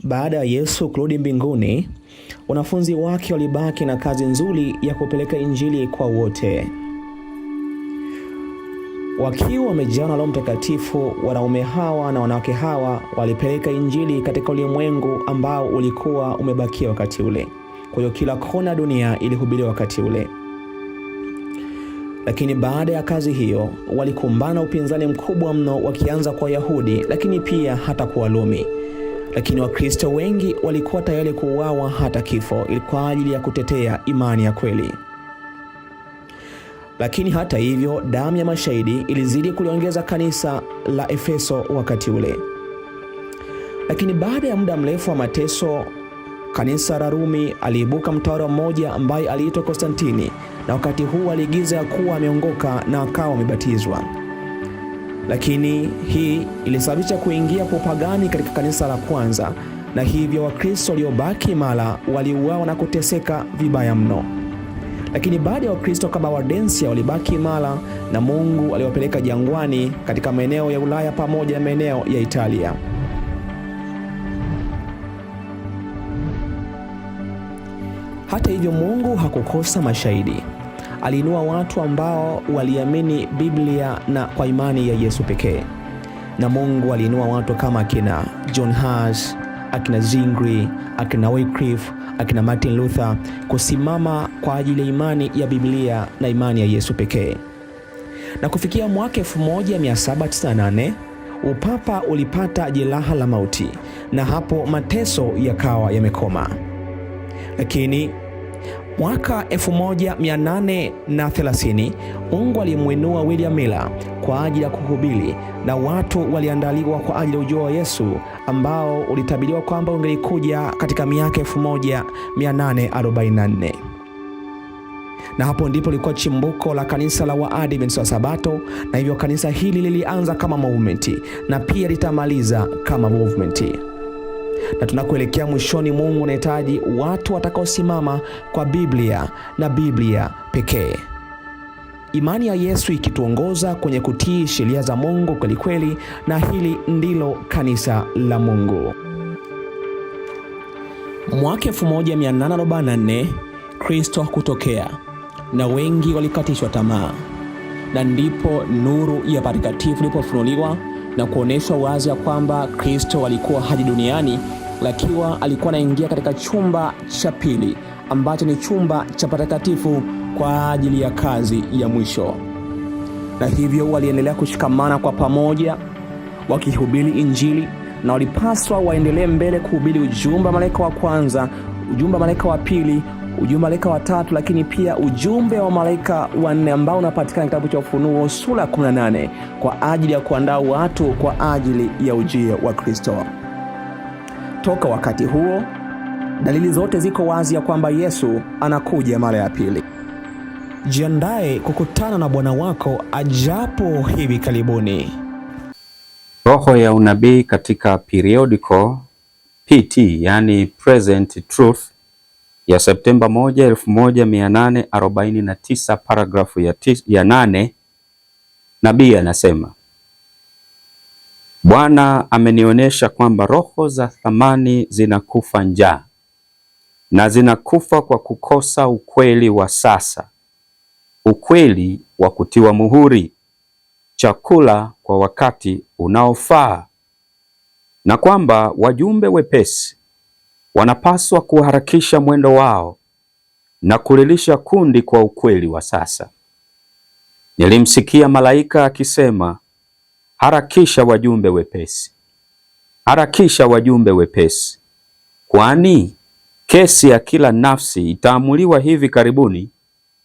Baada ya Yesu kurudi mbinguni, wanafunzi wake walibaki na kazi nzuri ya kupeleka injili kwa wote. Wakiwa wamejawa na Roho Mtakatifu, wanaume hawa na wanawake hawa walipeleka injili katika ulimwengu ambao ulikuwa umebakia wakati ule. Kwa hiyo kila kona dunia ilihubiriwa wakati ule. Lakini baada ya kazi hiyo, walikumbana na upinzani mkubwa mno, wakianza kwa Wayahudi, lakini pia hata kwa Warumi. Lakini Wakristo wengi walikuwa tayari kuuawa hata kifo kwa ajili ya kutetea imani ya kweli. Lakini hata hivyo, damu ya mashahidi ilizidi kuliongeza kanisa la Efeso wakati ule. Lakini baada ya muda mrefu wa mateso, kanisa la Rumi aliibuka mtawala mmoja ambaye aliitwa Konstantini, na wakati huu aliigiza ya kuwa ameongoka na akawa amebatizwa. Lakini hii ilisababisha kuingia kwa upagani katika kanisa la kwanza, na hivyo Wakristo waliobaki imara waliuawa na kuteseka vibaya mno. Lakini baada ya Wakristo kama Waldensia walibaki imara, na Mungu aliwapeleka jangwani katika maeneo ya Ulaya pamoja na maeneo ya Italia. Hata hivyo, Mungu hakukosa mashahidi. Aliinua watu ambao waliamini Biblia na kwa imani ya Yesu pekee. Na Mungu aliinua watu kama akina John Huss, akina Zwingli, akina Wycliffe, akina Martin Luther kusimama kwa ajili ya imani ya Biblia na imani ya Yesu pekee. Na kufikia mwaka 1798, upapa ulipata jeraha la mauti, na hapo mateso yakawa yamekoma. Lakini mwaka 1830 Mungu alimuinua William Miller kwa ajili ya kuhubiri, na watu waliandaliwa kwa ajili ya ujio wa Yesu ambao ulitabiriwa kwamba ungelikuja katika miaka 1844. Na hapo ndipo lilikuwa chimbuko la kanisa la Waadventista wa Sabato, na hivyo kanisa hili lilianza kama movement na pia litamaliza kama movement. Na tunakoelekea mwishoni, Mungu anahitaji watu watakaosimama kwa Biblia na Biblia pekee. Imani ya Yesu ikituongoza kwenye kutii sheria za Mungu kweli kweli, na hili ndilo kanisa la Mungu. Mwaka 1844 Kristo kutokea, na wengi walikatishwa tamaa. Na ndipo nuru ya patakatifu ilipofunuliwa na kuonesha wazi ya kwamba Kristo alikuwa haji duniani, lakini alikuwa anaingia katika chumba cha pili ambacho ni chumba cha patakatifu kwa ajili ya kazi ya mwisho. Na hivyo waliendelea kushikamana kwa pamoja wakihubiri injili, na walipaswa waendelee mbele kuhubiri ujumbe wa malaika wa kwanza, ujumbe wa malaika wa pili, ujumbe wa malaika wa tatu, lakini pia ujumbe wa malaika wa 4 ambao unapatikana kitabu cha Ufunuo sura 18 kwa ajili ya kuandaa watu kwa ajili ya ujio wa Kristo. Toka wakati huo, dalili zote ziko wazi ya kwamba Yesu anakuja mara ya pili. Jiandae kukutana na Bwana wako ajapo hivi karibuni. Roho ya unabii katika periodical PT, yani Present Truth, ya Septemba 1, 1849, paragrafu ya 8, nabii anasema: Bwana amenionyesha kwamba roho za thamani zinakufa njaa, na zinakufa kwa kukosa ukweli wa sasa, ukweli wa kutiwa muhuri, chakula kwa wakati unaofaa, na kwamba wajumbe wepesi wanapaswa kuharakisha mwendo wao na kulilisha kundi kwa ukweli wa sasa. Nilimsikia malaika akisema, harakisha wajumbe wepesi, harakisha wajumbe wepesi, kwani kesi ya kila nafsi itaamuliwa hivi karibuni,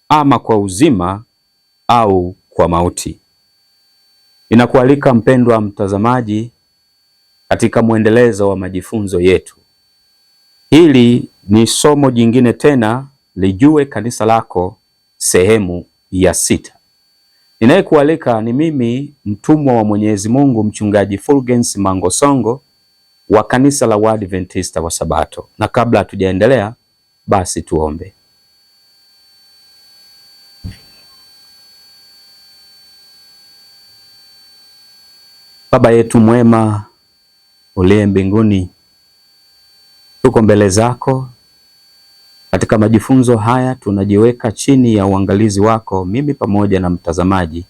ama kwa uzima au kwa mauti. Ninakualika mpendwa mtazamaji katika mwendelezo wa majifunzo yetu. Hili ni somo jingine tena, lijue kanisa lako, sehemu ya 6. Ninayekualika ni mimi, mtumwa wa Mwenyezi Mungu, mchungaji Fulgence Mangosongo wa kanisa la Waadventista wa Sabato. Na kabla hatujaendelea, basi tuombe. Baba yetu mwema uliye mbinguni, tuko mbele zako katika majifunzo haya, tunajiweka chini ya uangalizi wako, mimi pamoja na mtazamaji.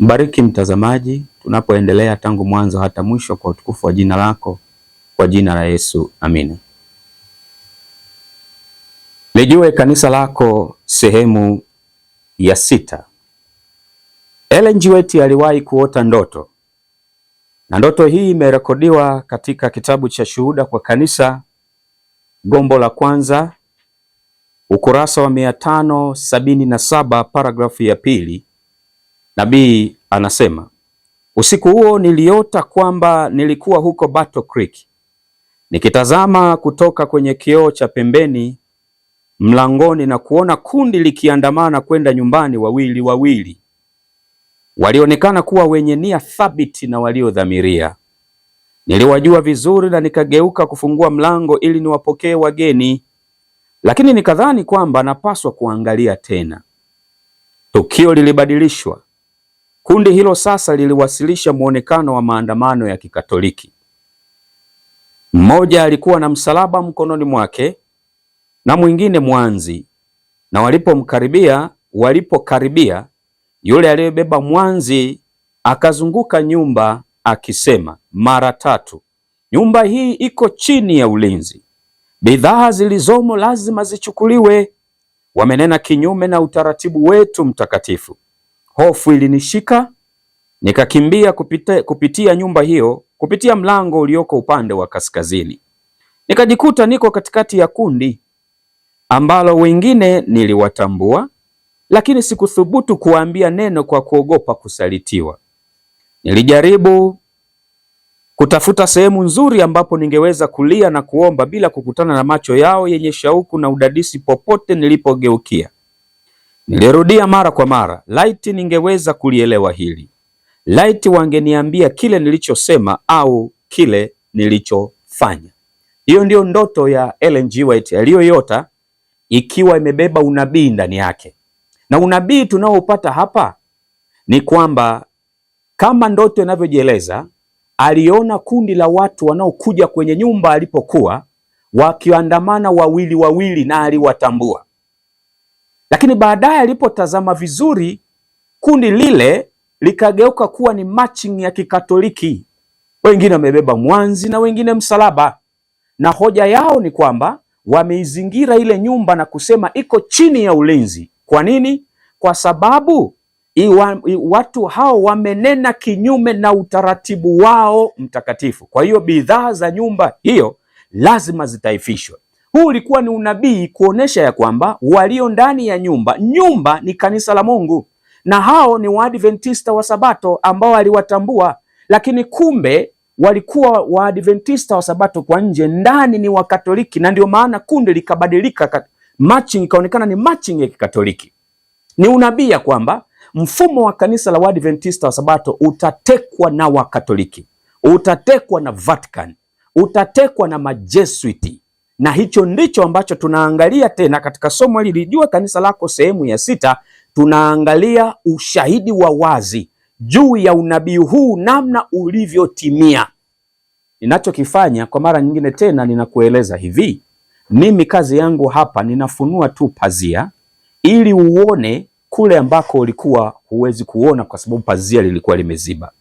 Mbariki mtazamaji tunapoendelea tangu mwanzo hata mwisho, kwa utukufu wa jina lako, kwa jina la Yesu, amina. Lijue kanisa lako, sehemu ya 6. Ellen G. White aliwahi kuota ndoto, na ndoto hii imerekodiwa katika kitabu cha Shuhuda kwa Kanisa, gombo la kwanza, ukurasa wa 577, paragrafu ya 2. Nabii anasema, usiku huo niliota kwamba nilikuwa huko Battle Creek, nikitazama kutoka kwenye kioo cha pembeni mlangoni na kuona kundi likiandamana kwenda nyumbani, wawili wawili. Walionekana kuwa wenye nia thabiti na waliodhamiria. Niliwajua vizuri na nikageuka kufungua mlango ili niwapokee wageni, lakini nikadhani kwamba napaswa kuangalia tena. Tukio lilibadilishwa. Kundi hilo sasa liliwasilisha muonekano wa maandamano ya Kikatoliki. Mmoja alikuwa na msalaba mkononi mwake na mwingine mwanzi, na walipokaribia, yule aliyebeba mwanzi akazunguka nyumba akisema mara 3, nyumba hii iko chini ya ulinzi. Bidhaa zilizomo lazima zichukuliwe. Wamenena kinyume na utaratibu wetu mtakatifu. Hofu ilinishika, nikakimbia kupitia nyumba hiyo, kupitia mlango ulioko upande wa kaskazini. Nikajikuta niko katikati ya kundi ambalo wengine niliwatambua, lakini sikuthubutu kuambia neno kwa kuogopa kusalitiwa. Nilijaribu kutafuta sehemu nzuri ambapo ningeweza kulia na kuomba bila kukutana na macho yao yenye shauku na udadisi popote nilipogeukia. Nilirudia mara kwa mara, laiti ningeweza kulielewa hili. Laiti wangeniambia kile nilichosema au kile nilichofanya. Hiyo ndio ndoto ya Ellen G. White aliyoyota, ikiwa imebeba unabii ndani yake. Na unabii tunaoupata hapa ni kwamba, kama ndoto inavyojieleza, aliona kundi la watu wanaokuja kwenye nyumba alipokuwa, wakiandamana wawili wawili, na aliwatambua. Lakini baadaye alipotazama vizuri, kundi lile likageuka kuwa ni matching ya Kikatoliki. Wengine wamebeba mwanzi na wengine msalaba, na hoja yao ni kwamba wameizingira ile nyumba na kusema iko chini ya ulinzi. Kwa nini? Kwa sababu watu hao wamenena kinyume na utaratibu wao mtakatifu. Kwa hiyo bidhaa za nyumba hiyo lazima zitaifishwe. Huu ulikuwa ni unabii kuonesha ya kwamba walio ndani ya nyumba ni kanisa la Mungu, na hao ni Waadventista wa Sabato ambao aliwatambua, lakini kumbe walikuwa Waadventista wa Sabato kwa nje, ndani ni Wakatoliki, na ndio maana kundi likabadilika, matching ikaonekana ni matching ya Kikatoliki. Ni unabii ya kwamba mfumo wa kanisa la Waadventista wa Sabato utatekwa na Wakatoliki, utatekwa na Vatican, utatekwa na Majesuiti. Na hicho ndicho ambacho tunaangalia tena katika somo hili, Lijue Kanisa Lako, sehemu ya 6. Tunaangalia ushahidi wa wazi juu ya unabii huu, namna ulivyotimia. Ninachokifanya kwa mara nyingine tena, ninakueleza hivi, mimi kazi yangu hapa ninafunua tu pazia ili uone kule ambako ulikuwa huwezi kuona kwa sababu pazia lilikuwa limeziba.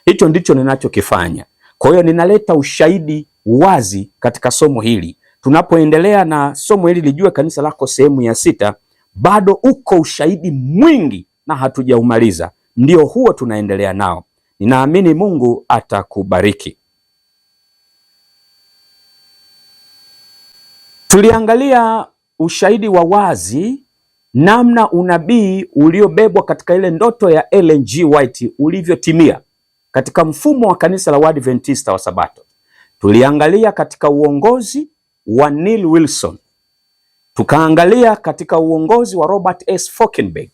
Hicho ndicho ninachokifanya. Kwa hiyo ninaleta ushahidi wazi katika somo hili. Tunapoendelea na somo hili Lijue Kanisa Lako, sehemu ya 6, bado uko ushahidi mwingi na hatujaumaliza. Ndio huo tunaendelea nao. Ninaamini Mungu atakubariki. Tuliangalia ushahidi wa wazi, namna unabii uliobebwa katika ile ndoto ya Ellen G. White ulivyotimia katika mfumo wa kanisa la Waadventista wa Sabato. Tuliangalia katika uongozi wa Neil Wilson, tukaangalia katika uongozi wa Robert S. Falkenberg,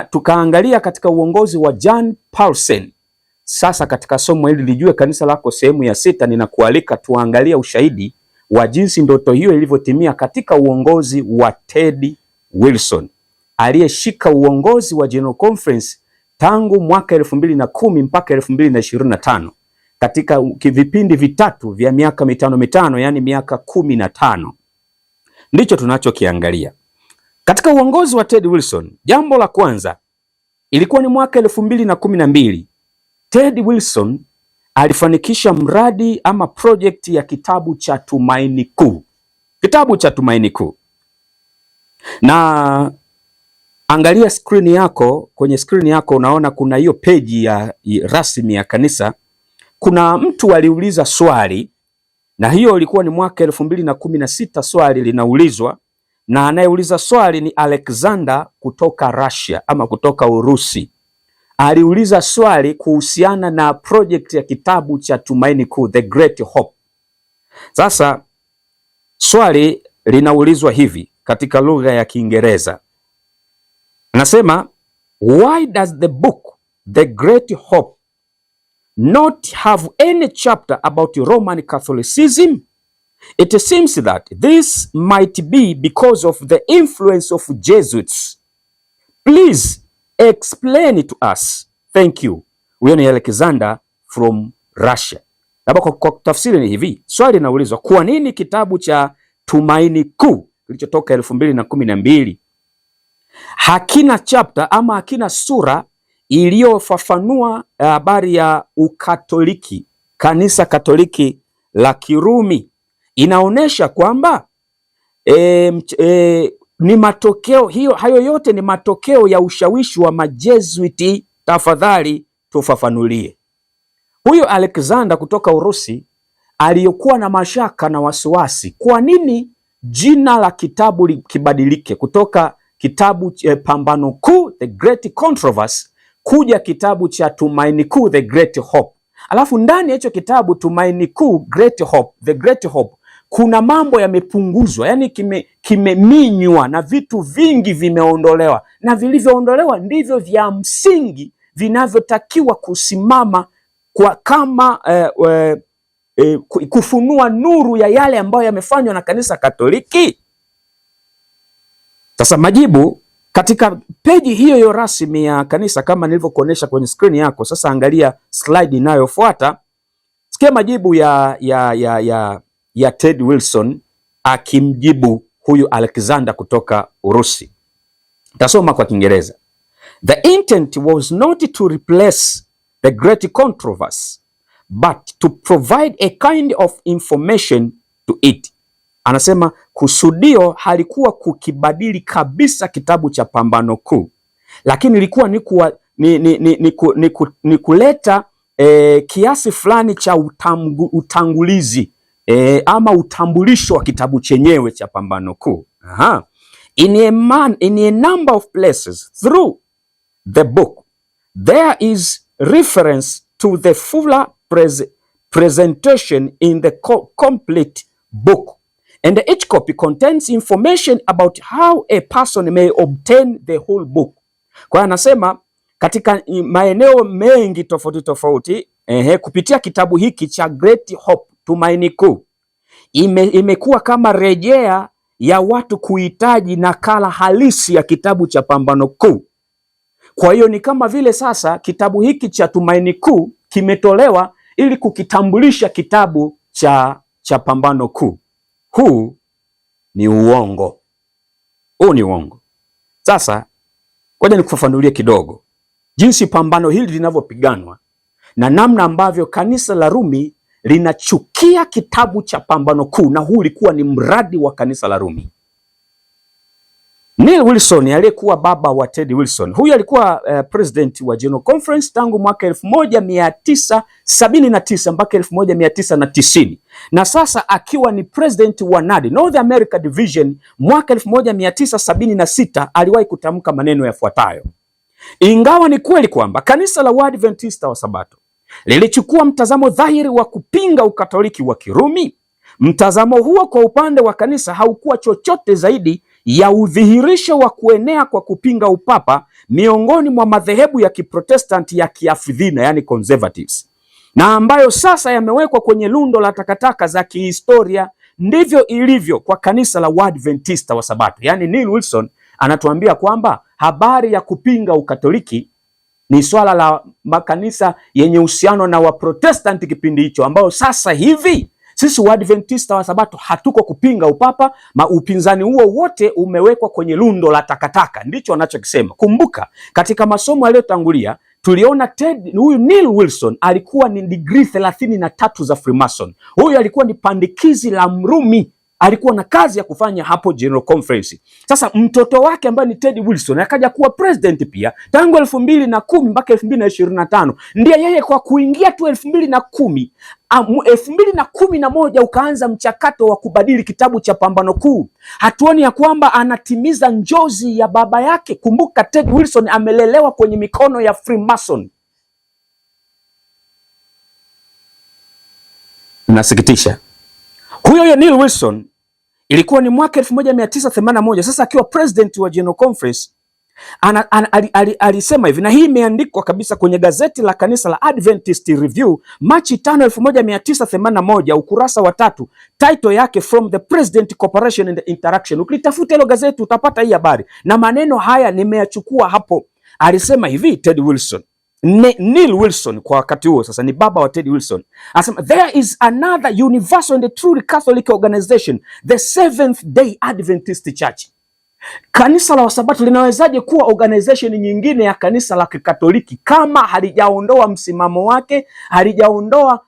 tukaangalia katika uongozi wa John Paulsen. Sasa katika somo hili Lijue Kanisa Lako, sehemu ya 6, ninakualika tuangalia ushahidi wa jinsi ndoto hiyo ilivyotimia katika uongozi wa Ted Wilson, aliyeshika uongozi wa General Conference tangu mwaka 2010 mpaka 2025. katika vipindi vitatu vya miaka mitano mitano, yani miaka 15. Ndicho tunachokiangalia katika uongozi wa Ted Wilson. Jambo la kwanza ilikuwa ni mwaka 2012. Ted Wilson alifanikisha mradi ama project ya kitabu cha Tumaini Kuu. Kitabu cha Tumaini Kuu. Na angalia skrini yako, kwenye skrini yako unaona kuna hiyo peji ya rasmi ya kanisa. Kuna mtu aliuliza swali, na hiyo ilikuwa ni mwaka 2016. Swali linaulizwa na anayeuliza swali ni Alexander kutoka Russia ama kutoka Urusi. Aliuliza swali kuhusiana na project ya kitabu cha Tumaini Kuu, The Great Hope. Sasa swali linaulizwa hivi katika lugha ya Kiingereza. Anasema, why does the book The Great Hope not have any chapter about Roman Catholicism? It seems that this might be because of the influence of Jesuits. Please explain it to us. Thank you. Huyo ni Alexander from Russia. Labda kwa tafsiri ni hivi. Swali linaulizwa, kwa nini kitabu cha Tumaini Kuu kilichotoka 2012 hakina chapter ama hakina sura iliyofafanua habari ya Ukatoliki, kanisa Katoliki la Kirumi? Inaonyesha kwamba ni matokeo hayo yote ni matokeo ya ushawishi wa Majesuiti. Tafadhali tufafanulie. Huyo Alexander kutoka Urusi aliyokuwa na mashaka na wasiwasi, kwa nini jina la kitabu kibadilike kutoka kitabu Pambano Kuu, The Great Controversy, kuja kitabu cha Tumaini Kuu, The Great Hope. Alafu ndani ya hicho kitabu Tumaini Kuu, Great Hope, The Great Hope, kuna mambo yamepunguzwa, yani kimeminywa na vitu vingi vimeondolewa, na vilivyoondolewa ndivyo vya msingi vinavyotakiwa kusimama kwa kama kufunua nuru ya yale ambayo yamefanywa na kanisa Katoliki. Sasa majibu katika peji hiyo rasmi ya kanisa kama nilivyokuonesha kwenye screen yako. Sasa angalia slide inayofuata. Sikia majibu ya Ted Wilson akimjibu huyu Alexander kutoka Urusi. Tasoma kwa Kiingereza. The intent was not to replace the great controversy, but to provide a kind of information to it. Anasema kusudio halikuwa kukibadili kabisa kitabu cha Pambano Kuu, lakini ilikuwa ni kuleta kiasi fulani cha utangulizi ama utambulisho wa kitabu chenyewe cha Pambano Kuu. In a number of places through the book there is reference to the fuller presentation in the complete book, and each copy contains information about how a person may obtain the whole book. Kwa hiyo anasema katika maeneo mengi tofauti tofauti, kupitia kitabu hiki cha Great Hope, Tumaini Kuu, imekuwa kama rejea ya watu kuhitaji nakala halisi ya kitabu cha Pambano Kuu. Kwa hiyo ni kama vile sasa kitabu hiki cha Tumaini Kuu kimetolewa ili kukitambulisha kitabu cha Pambano Kuu. Huu ni uongo. Huu ni uongo. Sasa ngoja nikufafanulie kidogo jinsi pambano hili linavyopiganwa na namna ambavyo kanisa la Rumi linachukia kitabu cha Pambano Kuu, na huu ulikuwa ni mradi wa kanisa la Rumi. Neil Wilson aliyekuwa baba wa Ted Wilson, huyu alikuwa president wa General Conference tangu mwaka 1979 mpaka 1990, na sasa akiwa ni president wa NAD, North America Division, mwaka 1976 aliwahi kutamka maneno yafuatayo: ingawa ni kweli kwamba kanisa la Waadventista wa Sabato lilichukua mtazamo dhahiri wa kupinga Ukatoliki wa Kirumi, mtazamo huo kwa upande wa kanisa haukuwa chochote zaidi ya udhihirisho wa kuenea kwa kupinga upapa miongoni mwa madhehebu ya Kiprotestanti ya Kiafidhina, yani conservatives, na ambayo sasa yamewekwa kwenye lundo la takataka za kihistoria. Ndivyo ilivyo kwa kanisa la Waadventista wa Sabato. Yani Neil Wilson anatuambia kwamba habari ya kupinga Ukatoliki ni swala la makanisa yenye uhusiano na Waprotestanti kipindi hicho, ambao sasa hivi sisi Waadventista wa Sabato hatuko kupinga upapa. Upinzani huo wote umewekwa kwenye lundo la takataka, ndicho anachokisema. Kumbuka katika masomo yaliyotangulia tuliona huyu Neil Wilson alikuwa ni degree 33 za Freemason. Huyu alikuwa ni pandikizi la Mrumi, alikuwa na kazi ya kufanya hapo General Conference. Sasa mtoto wake ambaye ni Ted Wilson akaja kuwa president pia tangu 2010 mpaka 2025. Ndiye yeye kwa kuingia tu 2010, 2011 ukaanza mchakato wa kubadili kitabu cha Pambano Kuu. Hatuoni ya kwamba anatimiza njozi ya baba yake. Kumbuka Ted Wilson amelelewa kwenye mikono ya Freemason. Nasikitisha. Huyo Neil Wilson ilikuwa ni mwaka 1981. Sasa akiwa president wa General Conference alisema hivi, na hii imeandikwa kabisa kwenye gazeti la kanisa la Adventist Review Machi 5, 1981, ukurasa wa 3, title yake From the President Cooperation and Interaction. Ukitafuta hilo gazeti utapata hii habari, na maneno haya nimeyachukua hapo. Alisema hivi Ted Wilson, Neil Wilson kwa wakati huo sasa ni baba wa Ted Wilson, anasema there is another universal and truly Catholic organization, the Seventh Day Adventist Church. Kanisa la Wasabato linawezaje kuwa organization nyingine ya kanisa la Kikatoliki kama halijaondoa msimamo wake, halijaondoa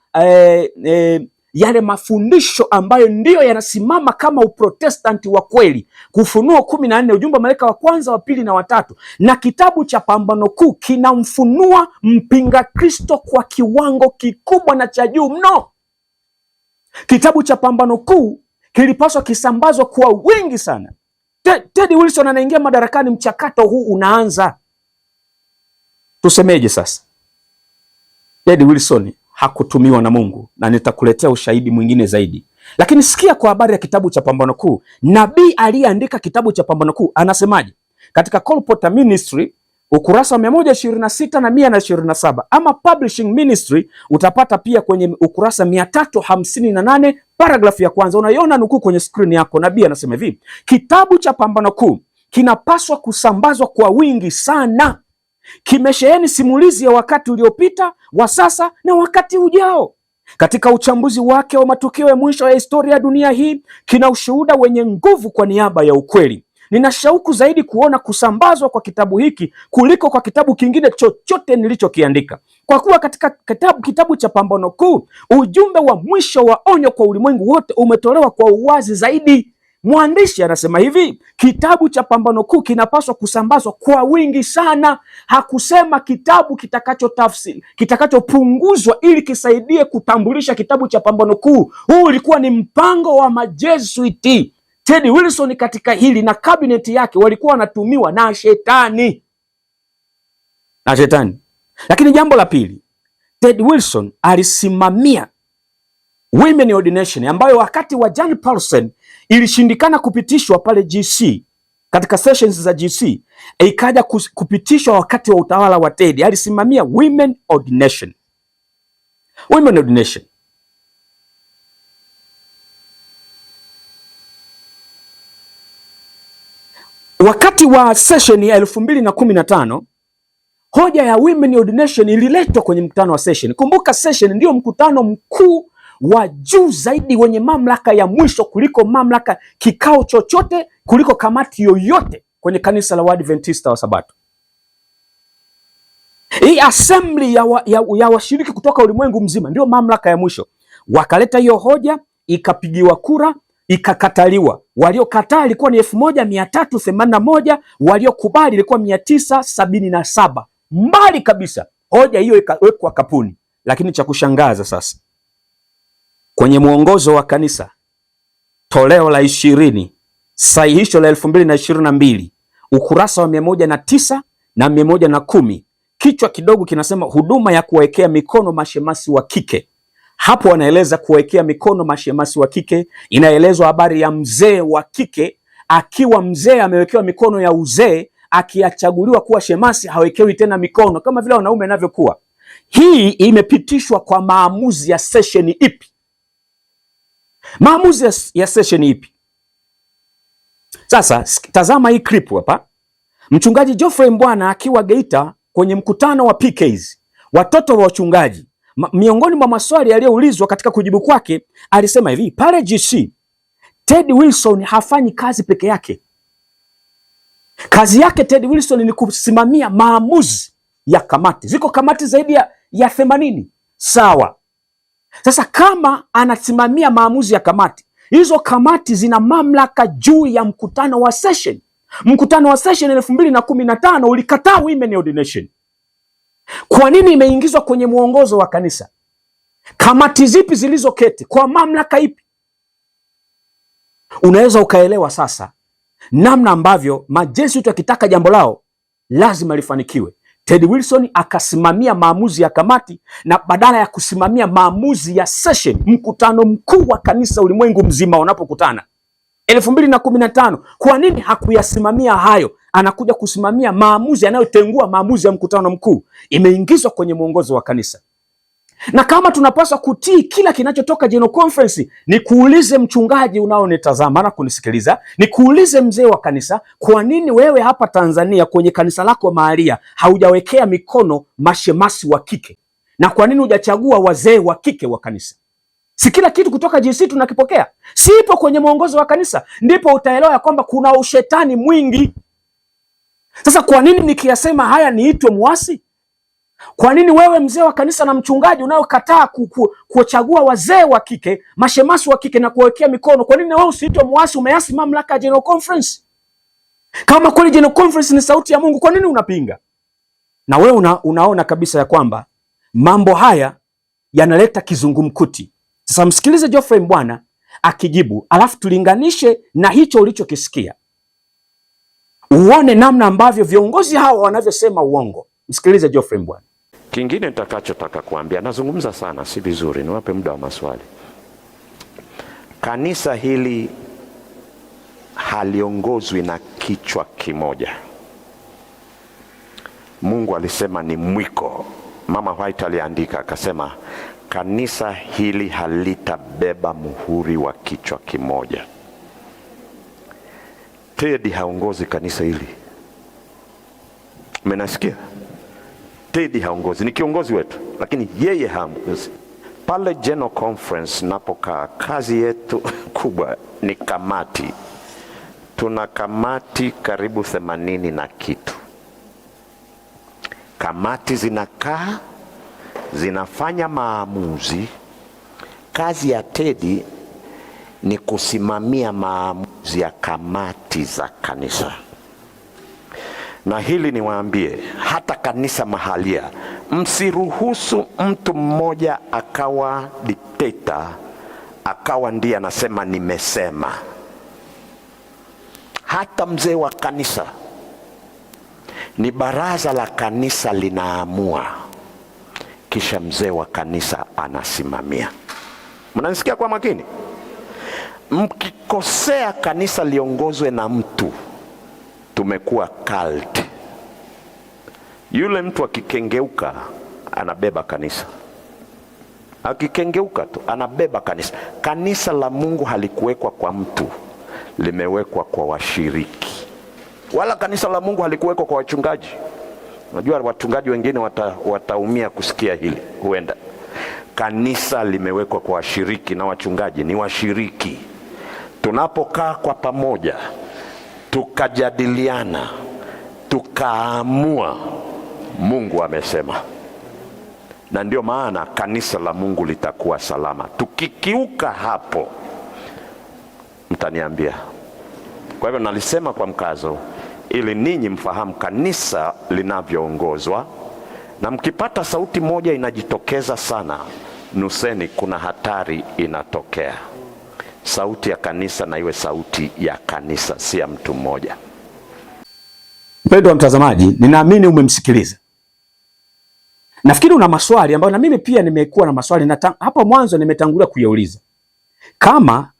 yale mafundisho ambayo ndiyo yanasimama kama uprotestanti wa kweli? Ufunuo 14, ujumbe wa malaika wa kwanza, wa pili na watatu, na kitabu cha Pambano Kuu kinamfunua mpinga Kristo kwa kiwango kikubwa na cha juu mno. Kitabu cha Pambano Kuu kilipaswa kisambazwa kwa wingi sana. Ted Wilson anaingia madarakani, mchakato huu unaanza. Tusemeje sasa? Ted Wilson hakutumiwa na Mungu, na nitakuletea ushahidi mwingine zaidi. Lakini sikia kwa habari ya kitabu cha Pambano Kuu. Nabii aliyeandika kitabu cha Pambano Kuu anasemaje? Katika Colporteur Ministry ukurasa wa 126 na 127, ama Publishing Ministry utapata pia kwenye ukurasa 358 paragraph ya kwanza. Unaiona nukuu kwenye screen yako. Nabii anasema hivi, kitabu cha Pambano Kuu kinapaswa kusambazwa kwa wingi sana. Kimesheheni simulizi ya wakati uliopita, wa sasa na wakati ujao. Katika uchambuzi wake wa matukio ya mwisho ya historia ya dunia hii, kina ushuhuda wenye nguvu kwa niaba ya ukweli. Nina shauku zaidi kuona kusambazwa kwa kitabu hiki kuliko kwa kitabu kingine chochote nilichokiandika, kwa kuwa katika kitabu cha Pambano Kuu ujumbe wa mwisho wa onyo kwa ulimwengu wote umetolewa kwa uwazi zaidi. Mwandishi anasema hivi, kitabu cha Pambano Kuu kinapaswa kusambazwa kwa wingi sana. Hakusema kitabu kitakachopunguzwa ili kisaidie kutambulisha kitabu cha Pambano Kuu. Huu ulikuwa ni mpango wa Majesuiti. Ted Wilson katika hili na kabineti yake walikuwa wanatumiwa na shetani. Lakini jambo la pili, Ted Wilson alisimamia women ordination, ambayo wakati wa Jan Paulsen ilishindikana kupitishwa pale GC, katika sessions za GC, ikaja kupitishwa wakati wa utawala wa Ted. Alisimamia women ordination. Wakati wa session ya 2015 hoja ya women ordination ililetwa kwenye mkutano wa session. Kumbuka session ndio mkutano mkuu wa juu zaidi wenye mamlaka ya mwisho kuliko mamlaka kikao chochote, kuliko kamati yoyote kwenye kanisa la Waadventista wa Sabato. Hii assembly ya washiriki kutoka ulimwengu mzima ndio mamlaka ya mwisho. Wakaleta hiyo hoja, ikapigiwa kura, ikakataliwa. Waliokataa ilikuwa ni 1381, waliokubali ilikuwa 977. Mbali kabisa. Hoja hiyo ikawekwa kapuni. Lakini cha kushangaza sasa, kwenye mwongozo wa kanisa toleo la 20 sahihisho la 2022 ukurasa wa 109 na 110, kichwa kidogo kinasema huduma ya kuwekea mikono mashemasi wa kike. Hapo wanaeleza kuwekea mikono mashemasi wa kike. Inaelezwa habari ya mzee wa kike, akiwa mzee amewekewa mikono ya uzee, akiachaguliwa kuwa shemasi hawekewi tena mikono kama vile wanaume wanavyokuwa. Hii imepitishwa kwa maamuzi ya session ipi? Maamuzi ya session ipi? Sasa tazama hii clip hapa. Mchungaji Geoffrey Mbwana akiwa Geita kwenye mkutano wa PKs, watoto wa wachungaji, miongoni mwa maswali yaliyoulizwa katika kujibu kwake alisema hivi, pale GC Ted Wilson hafanyi kazi peke yake. Kazi yake Ted Wilson ni kusimamia maamuzi ya kamati. Ziko kamati zaidi ya 80. Sawa. Sasa kama anasimamia maamuzi ya kamati, hizo kamati zina mamlaka juu ya mkutano wa session. Mkutano wa session 2015 ulikataa women ordination. Kwa nini imeingizwa kwenye mwongozo wa kanisa? Kamati zipi zilizoketi? Kwa mamlaka ipi? Unaweza ukaelewa sasa namna ambavyo majesuit wakitaka jambo lao lazima lifanikiwe. Ted Wilson akasimamia maamuzi ya kamati, na badala ya kusimamia maamuzi ya session, mkutano mkuu wa kanisa ulimwengu mzima wanapokutana 2015, kwa nini hakuyasimamia hayo? Anakuja kusimamia maamuzi yanayotengua maamuzi ya mkutano mkuu. Imeingizwa kwenye mwongozo wa kanisa. Na kama tunapaswa kutii kila kinachotoka General Conference, ni kuulize mchungaji unaonitazama na kunisikiliza, ni kuulize mzee wa kanisa, kwa nini wewe hapa Tanzania kwenye kanisa lako mahalia haujawekea mikono mashemasi wa kike? Na kwa nini hujachagua wazee wa kike wa kanisa? Si kila kitu kutoka GC tunakipokea? Sipo kwenye mwongozo wa kanisa, ndipo utaelewa ya kwamba kuna ushetani mwingi. Sasa kwa nini nikiyasema haya niitwe muasi? Kwa nini wewe mzee wa kanisa na mchungaji unayokataa kuchagua wazee wa kike, mashemasi wa kike na kuwekea mikono, kwa nini wewe usiitwe muasi? Umeasi mamlaka ya General Conference. Kama kweli General Conference ni sauti ya Mungu, kwa nini unapinga? Na wewe unaona kabisa ya kwamba mambo haya yanaleta kizungumkuti. Sasa msikilize Geoffrey Mbwana akijibu, alafu tulinganishe na hicho ulichokisikia, uone namna ambavyo viongozi hawa wanavyosema uongo. Msikilize Geoffrey Mbwana. Kingine nitakachotaka kuambia, nazungumza sana, si vizuri, niwape muda wa maswali. Kanisa hili haliongozwi na kichwa kimoja. Mungu alisema ni mwiko. Mama White aliandika akasema, kanisa hili halitabeba muhuri wa kichwa kimoja. Ted haongozi kanisa hili. Mmenasikia? Ted haongozi, ni kiongozi wetu, lakini yeye haongozi. Pale General Conference napokaa, kazi yetu kubwa ni kamati. Tuna kamati karibu 80 na kitu. Kamati zinakaa, zinafanya maamuzi. Kazi ya Ted ni kusimamia maamuzi ya kamati za kanisa. Na hili niwaambie, hata kanisa mahalia, msiruhusu mtu mmoja akawa dikteta, akawa ndiye anasema nimesema. Hata mzee wa kanisa, ni baraza la kanisa linaamua, kisha mzee wa kanisa anasimamia. Mnanisikia kwa makini? Mkikosea kanisa liongozwe na mtu, tumekuwa cult. Yule mtu akikengeuka anabeba kanisa, akikengeuka tu anabeba kanisa. Kanisa la Mungu halikuwekwa kwa mtu, limewekwa kwa washiriki. Wala kanisa la Mungu halikuwekwa kwa wachungaji. Unajua wachungaji wengine wataumia kusikia hili huenda. Kanisa limewekwa kwa washiriki, na wachungaji ni washiriki. Tunapokaa kwa pamoja, tukajadiliana, tukaamua, Mungu amesema. Na ndio maana kanisa la Mungu litakuwa salama. Tukikiuka hapo, mtaniambia. Kwa hivyo nalisema kwa mkazo, ili ninyi mfahamu kanisa linavyoongozwa, na mkipata sauti moja inajitokeza sana, nuseni kuna hatari inatokea. Sauti ya kanisa na iwe sauti ya kanisa, si ya mtu mmoja. Mpendwa mtazamaji, ninaamini umemsikiliza. Nafikiri una maswali ambayo na mimi pia nimekuwa na maswali, na hapo mwanzo nimetangulia kuyauliza. Kama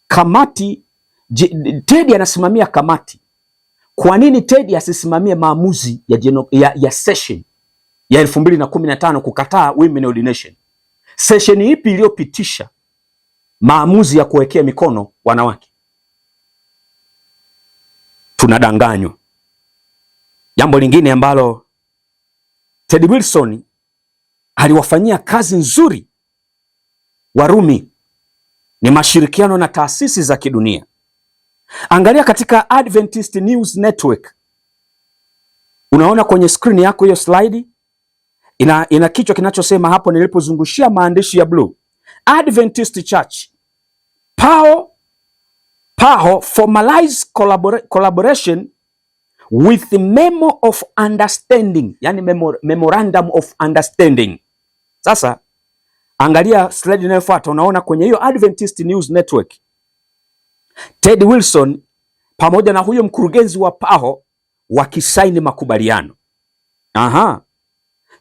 kamati, Ted anasimamia kamati, kwa nini Ted asisimamie maamuzi ya session ya 2015 kukataa women ordination? Session ipi iliyopitisha maamuzi ya kuwekea mikono wanawake? Tunadanganywa. Jambo lingine ambalo Ted Wilson aliwafanyia kazi nzuri Warumi, ni mashirikiano na taasisi za kidunia. Angalia katika Adventist News Network, unaona kwenye screen yako hiyo slide ina kichwa kinachosema hapo nilipozungushia maandishi ya blue, Adventist Church PAHO formalize collaboration with the memo of understanding, yani memorandum of understanding. Sasa angalia slide inayofuata, unaona kwenye hiyo Adventist News Network Ted Wilson pamoja na huyo mkurugenzi wa PAHO wakisaini makubaliano.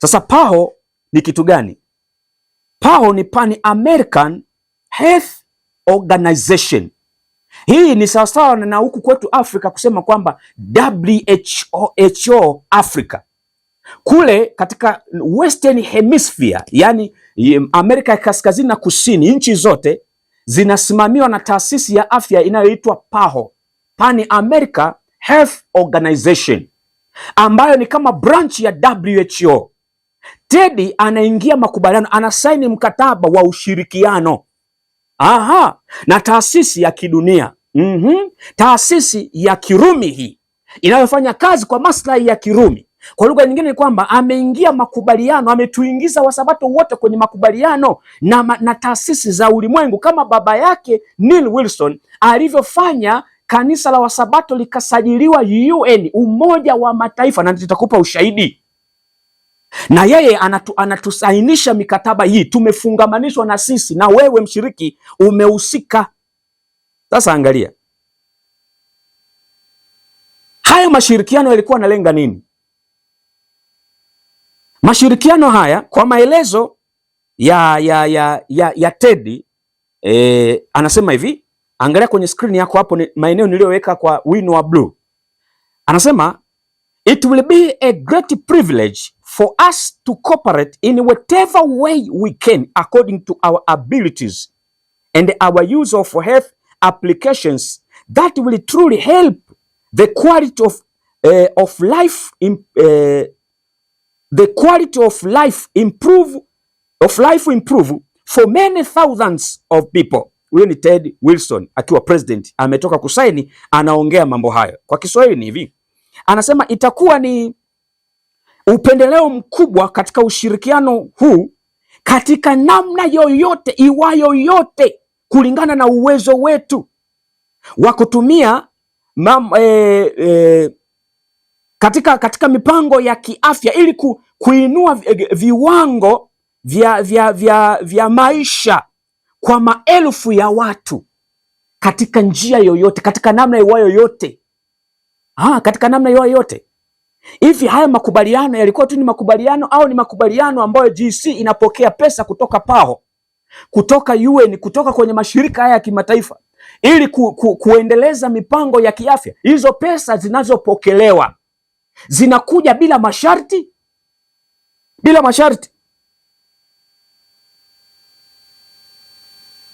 Sasa PAHO ni kitu gani? PAHO ni Pan American Health Organization. Hii ni sawasawa na huku kwetu Afrika kusema kwamba WHO Africa. Kule katika Western Hemisphere, yani Amerika ya kaskazini na kusini, nchi zote zinasimamiwa na taasisi ya afya inayoitwa PAHO, Pan America Health Organization, ambayo ni kama branch ya WHO. Teddy anaingia makubaliano, anasaini mkataba wa ushirikiano na taasisi ya kidunia, taasisi ya Kirumi hii inayofanya kazi kwa maslahi ya Kirumi. Kwa lugha nyingine ni kwamba ameingia makubaliano, ametuingiza Wasabato wote kwenye makubaliano na taasisi za ulimwengu, kama baba yake Neil Wilson alivyofanya kanisa la Wasabato likasajiliwa UN, Umoja wa Mataifa, na nitakupa ushahidi. Na yeye anatusainisha mikataba hii, tumefungamanishwa na sisi, na wewe mshiriki umehusika. Sasa angalia haya mashirikiano yalikuwa yanalenga nini? Mashirikiano haya kwa maelezo ya Teddy anasema hivi, angalia kwenye screen yako hapo, ni maeneo niliyoweka kwa wino wa blue. Anasema it will be a great privilege for us to cooperate in whatever way we can according to our abilities and our use of health applications that will truly help the quality of life improve for many thousands of people. Huyo ni Ted Wilson akiwa president, ametoka kusaini, anaongea mambo hayo. Kwa Kiswahili ni hivi, anasema itakuwa ni upendeleo mkubwa katika ushirikiano huu katika namna yoyote iwayo yote, kulingana na uwezo wetu wa kutumia katika mipango ya kiafya ili kuinua viwango vya maisha kwa maelfu ya watu katika njia yoyote, katika namna iwayo yote. Katika namna iwayo yote. Hivi haya makubaliano yalikuwa tu ni makubaliano au ni makubaliano ambayo GC inapokea pesa kutoka PAHO, kutoka UN, kutoka kwenye mashirika haya ya kimataifa ili kuendeleza mipango ya kiafya? Hizo pesa zinazopokelewa zinakuja bila masharti, bila masharti.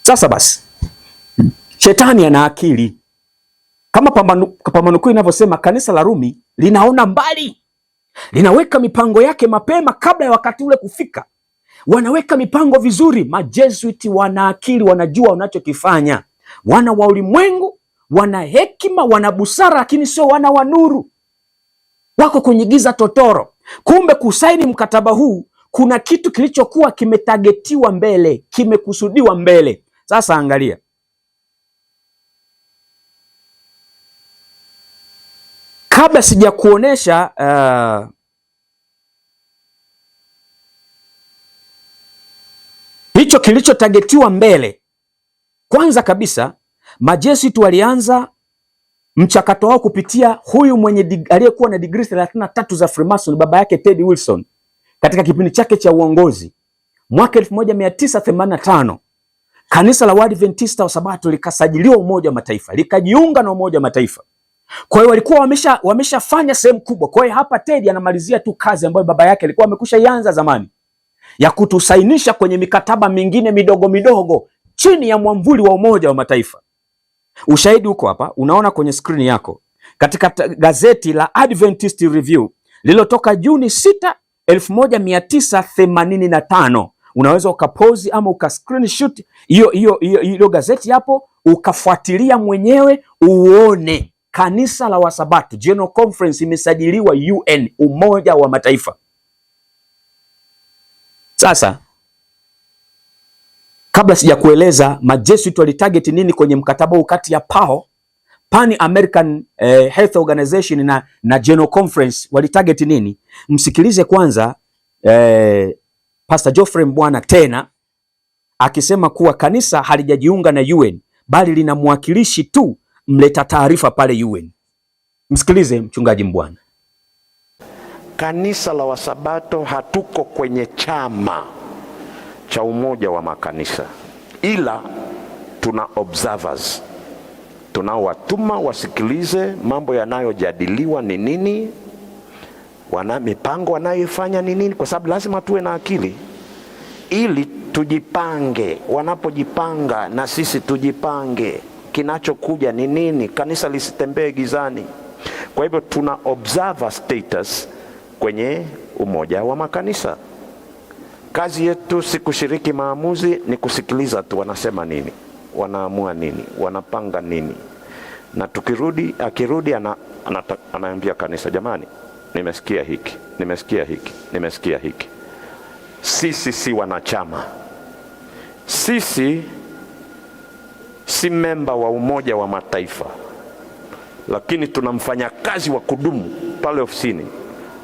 Sasa basi, shetani ana akili. Kama Pambanuku Kuu inavyosema, kanisa la Rumi linaona mbali, linaweka mipango yake mapema kabla ya wakati ule kufika. Wanaweka mipango vizuri. Majesuiti wana akili, wanajua wanachokifanya. Wana wa ulimwengu, wana hekima, wana busara, lakini sio wana wa nuru. Wako kwenye giza totoro. Kumbe kusaini mkataba huu kuna kitu kilichokuwa kimetagetiwa mbele, kimekusudiwa mbele. Sasa angalia, kabla sija kuonesha hicho kilichotagetiwa mbele, kwanza kabisa majesuiti walianza mchakato wao kupitia huyu mwenye aliyekuwa na degree 33 za Freemason, baba yake Ted Wilson. Katika kipindi chake cha uongozi mwaka 1985 kanisa la Waadventista wa Sabato likasajiliwa Umoja wa Mataifa, likajiunga na Umoja wa Mataifa. Kwa hiyo walikuwa wameshafanya sehemu kubwa. Kwa hiyo hapa Ted anamalizia tu kazi ambayo baba yake alikuwa amekusha ianza zamani, ya kutusainisha kwenye mikataba mingine midogo midogo chini ya mwamvuli wa Umoja wa Mataifa. Ushahidi huko hapa, unaona kwenye screen yako, katika gazeti la Adventist Review lililotoka Juni 6, 1985. Unaweza ukapause ama ukascreenshot hiyo gazeti hapo ukafuatilia mwenyewe uone. Kanisa la Wasabato General Conference imesajiliwa UN, Umoja wa Mataifa. Sasa kabla sijakueleza majesuit walitarget nini kwenye mkataba huu kati ya PAHO, Pan American Health Organization na General Conference walitarget nini, msikilize kwanza Pastor Geoffrey Mbwana tena akisema kuwa kanisa halijajiunga na UN bali lina mwakilishi tu mleta taarifa pale UN. Msikilize mchungaji Mbwana. Kanisa la Wasabato hatuko kwenye chama cha umoja wa makanisa, ila tuna observers tunaowatuma wasikilize mambo yanayojadiliwa ni nini, wana mipango wanayoifanya ni nini, kwa sababu lazima tuwe na akili ili tujipange. Wanapojipanga na sisi tujipange, kinachokuja ni nini, kanisa lisitembee gizani. Kwa hivyo tuna observer status kwenye umoja wa makanisa. Kazi yetu si kushiriki maamuzi, ni kusikiliza tu wanasema nini, wanaamua nini, wanapanga nini. Na akirudi anaambia kanisa, jamani, nimesikia hiki, nimesikia hiki, nimesikia hiki. Sisi si wanachama, sisi si memba wa Umoja wa Mataifa, lakini tunamfanya kazi wa kudumu pale ofisini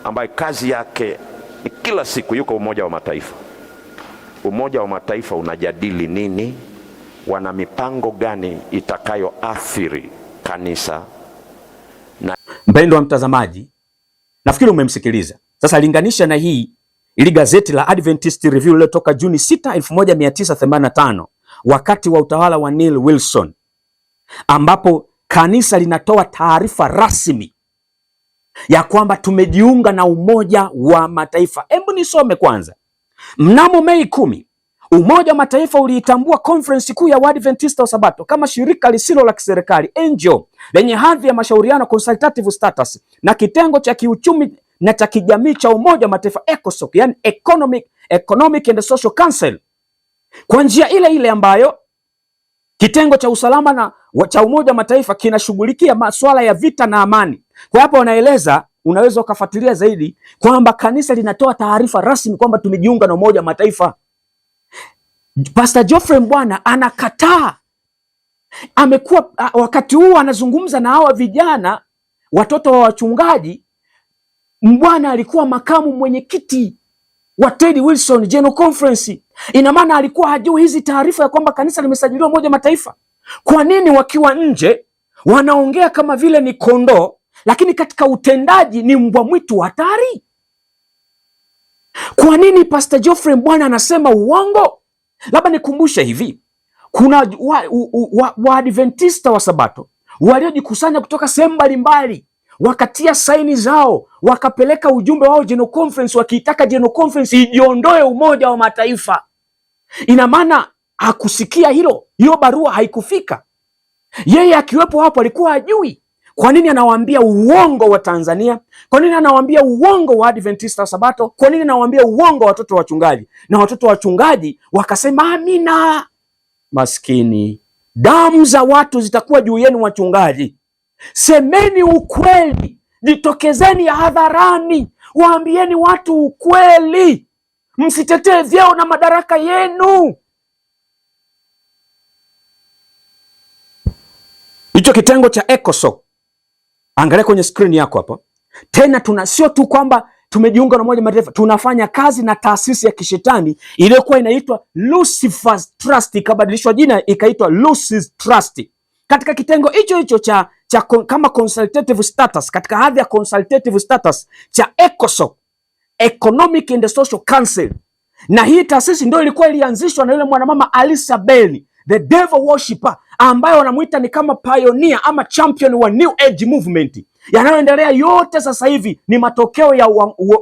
ambaye kazi yake ni kila siku yuko Umoja wa Mataifa. Umoja wa Mataifa unajadili nini, wana mipango gani itakayoathiri kanisa. Na mpendwa wa mtazamaji, nafikiri umemsikiliza. Sasa linganisha na ili gazeti la Adventist Review lilotoka Juni 6, 1985 wakati wa utawala wa Neil Wilson, ambapo kanisa linatoa taarifa rasmi ya kwamba tumejiunga na Umoja wa Mataifa. Hebu nisome kwanza. Mnamo Mei 10, Umoja wa Mataifa uliitambua Conference Kuu ya Waadventista wa Sabato kama shirika lisilo la kiserikali NGO lenye hadhi ya mashauriano consultative status na kitengo cha kiuchumi na cha kijamii cha Umoja wa Mataifa ECOSOC, yani Economic and Social Council, kwa njia ile ile ambayo kitengo cha usalama na cha Umoja wa Mataifa kinashughulikia masuala ya vita na amani. Kwa hapo wanaeleza, unaweza ukafuatilia zaidi kwamba kanisa linatoa taarifa rasmi kwamba tumejiunga na Umoja wa Mataifa. Pastor Geoffrey Mbwana anakataa. Amekuwa wakati huu anazungumza na hawa vijana watoto wa wachungaji. Mbwana alikuwa makamu mwenyekiti wa Ted Wilson General Conference. Ina maana alikuwa hajui hizi taarifa ya kwamba kanisa limesajiliwa Umoja wa Mataifa. Kwa nini wakiwa nje wanaongea kama vile ni kondoo, lakini katika utendaji ni mbwa mwitu hatari? Kwa nini Pastor Geoffrey Mbwana anasema uongo? Labda nikumbushe hivi, kuna Waadventista wa Sabato waliojikusanya kutoka sehemu mbalimbali, wakatia saini zao, wakapeleka ujumbe wao General Conference, wakiitaka General Conference ijiondoe Umoja wa Mataifa. Ina maana hakusikia hilo, hiyo barua haikufika. Yeye akiwepo hapo alikuwa hajui. Kwa nini anawaambia uongo wa Tanzania? Kwa nini anawaambia uongo wa Adventista wa Sabato? Kwa nini anawaambia uongo wa watoto wa wachungaji? Na watoto wa wachungaji wakasema amina. Maskini, damu za watu zitakuwa juu yenu wachungaji. Semeni ukweli, jitokezeni hadharani, waambieni watu ukweli, msitetee vyeo na madaraka yenu. Hicho kitengo cha ECOSOC, angalia kwenye screen yako hapo. Tena sio tu kwamba tumejiunga na Umoja wa Mataifa, tunafanya kazi na taasisi ya kishetani iliyokuwa inaitwa Lucifer's Trust, ikabadilishwa jina ikaitwa Lucy's Trust. Katika kitengo hicho cha kama consultative status, katika hadhi ya consultative status cha ECOSOC, Economic and Social Council. Na hii taasisi ndio ilikuwa ilianzishwa na yule mwanamama Alisa Bell, the devil worshipper, ambaye wanamuita ni kama pioneer ama champion wa New Age movement. Yanayoendelea yote sasa hivi ni matokeo ya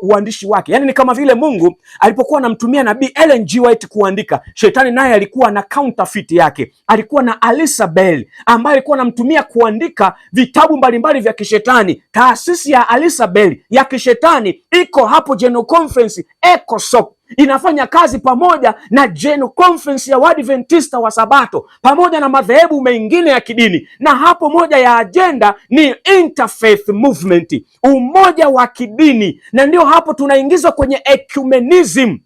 uandishi wake. Yaani ni kama vile Mungu alipokuwa anamtumia nabii Ellen G. White kuandika, shetani naye alikuwa na counterfeit yake. Alikuwa na Alyssa Bell ambaye alikuwa anamtumia kuandika vitabu mbalimbali vya kishetani. Taasisi ya Alyssa Bell ya kishetani iko hapo General Conference ECOSOC, inafanya kazi pamoja na General Conference ya Waadventista wa Sabato pamoja na madhehebu mengine ya kidini, na hapo moja ya ajenda ni interfaith movement, umoja wa kidini. Na ndio hapo tunaingizwa kwenye ecumenism,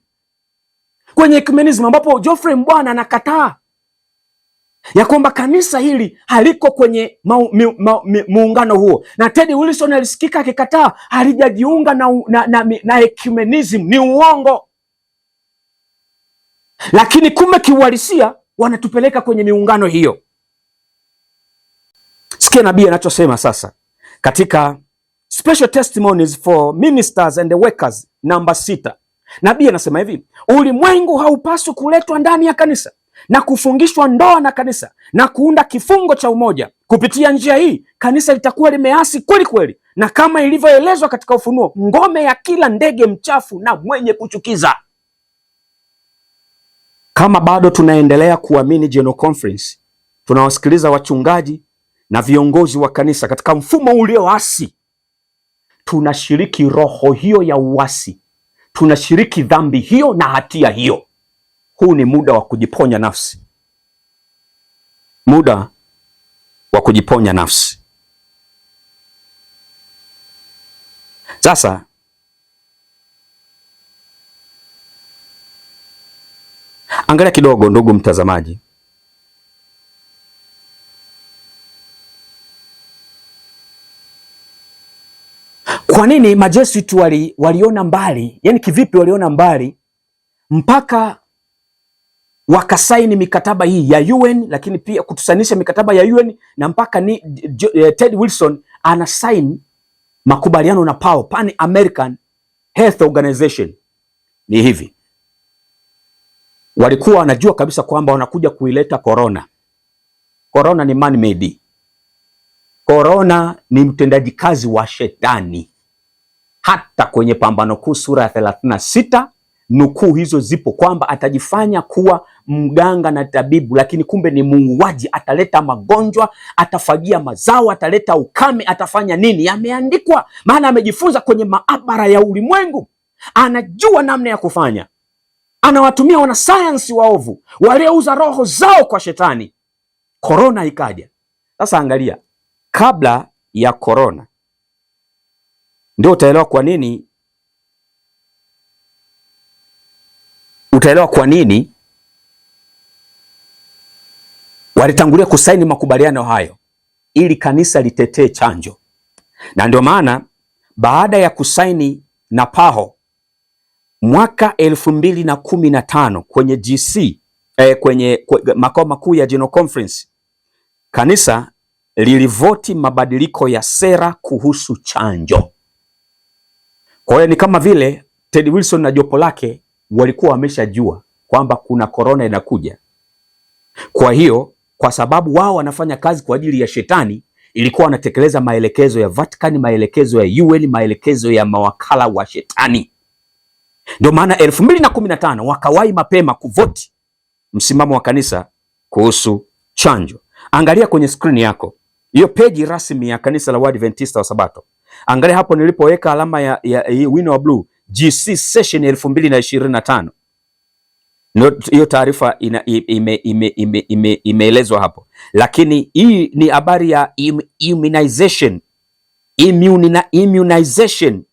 ambapo Geoffrey Mbwana anakataa ya kwamba kanisa hili haliko kwenye muungano huo, na Teddy Wilson alisikika akikataa halijajiunga na ecumenism. Ni uongo. Lakini kumbe kiuhalisia wanatupeleka kwenye miungano hiyo. Sikia nabii anachosema sasa katika Special Testimonies for Ministers and the Workers namba 6. Nabii anasema hivi: ulimwengu haupaswi kuletwa ndani ya kanisa na kufungishwa ndoa na kanisa na kuunda kifungo cha umoja. Kupitia njia hii kanisa litakuwa limeasi kweli kweli, na kama ilivyoelezwa katika Ufunuo, ngome ya kila ndege mchafu na mwenye kuchukiza. Kama bado tunaendelea kuamini General Conference, tunawasikiliza wachungaji na viongozi wa kanisa katika mfumo ulioasi, tunashiriki roho hiyo ya uasi, tunashiriki dhambi hiyo na hatia hiyo. Huu ni muda wa kujiponya nafsi, muda wa kujiponya nafsi. Sasa angalia kidogo, ndugu mtazamaji. Kwa nini majesuit waliona mbali? Yaani kivipi waliona mbali mpaka wakasaini mikataba hii ya UN, lakini pia kutusanisha mikataba ya UN, na mpaka ni Ted Wilson anasaini makubaliano na PAO, Pan American Health Organization. Ni hivi, walikuwa wanajua kabisa kwamba wanakuja kuileta corona. Corona ni man made. Corona ni mtendaji kazi wa shetani. Hata kwenye Pambano Kuu sura ya 36 nukuu hizo zipo kwamba atajifanya kuwa mganga na tabibu, lakini kumbe ni muuaji. Ataleta magonjwa, atafagia mazao, ataleta ukame, atafanya nini? Yameandikwa, maana amejifunza kwenye maabara ya ulimwengu, anajua namna ya kufanya. Anawatumia wanasayansi waovu waliouza roho zao kwa shetani. Korona ikaja. Sasa angalia, kabla ya korona ndio utaelewa kwa nini walitangulia kusaini makubaliano hayo, ili kanisa litetee chanjo. Na ndio maana baada ya kusaini na PAHO mwaka 2015 kwenye GC kwenye makao makuu ya General Conference, kanisa lilivoti mabadiliko ya sera kuhusu chanjo. Kwa hiyo ni kama vile Ted Wilson na jopo lake walikuwa wameshajua kwamba kuna korona inakuja. Kwa hiyo kwa sababu wao wanafanya kazi kwa ajili ya shetani, ilikuwa wanatekeleza maelekezo ya Vatican, maelekezo ya UN, maelekezo ya mawakala wa shetani. Ndio maana 2015 wakawahi mapema kuvoti msimamo wa kanisa kuhusu chanjo. Angalia kwenye screen yako hiyo peji rasmi ya kanisa la Waadventista wa Sabato. Angalia hapo nilipoweka alama ya wino wa blue, GC session 2025. Hiyo taarifa imeelezwa hapo. Lakini hii ni habari ya immunization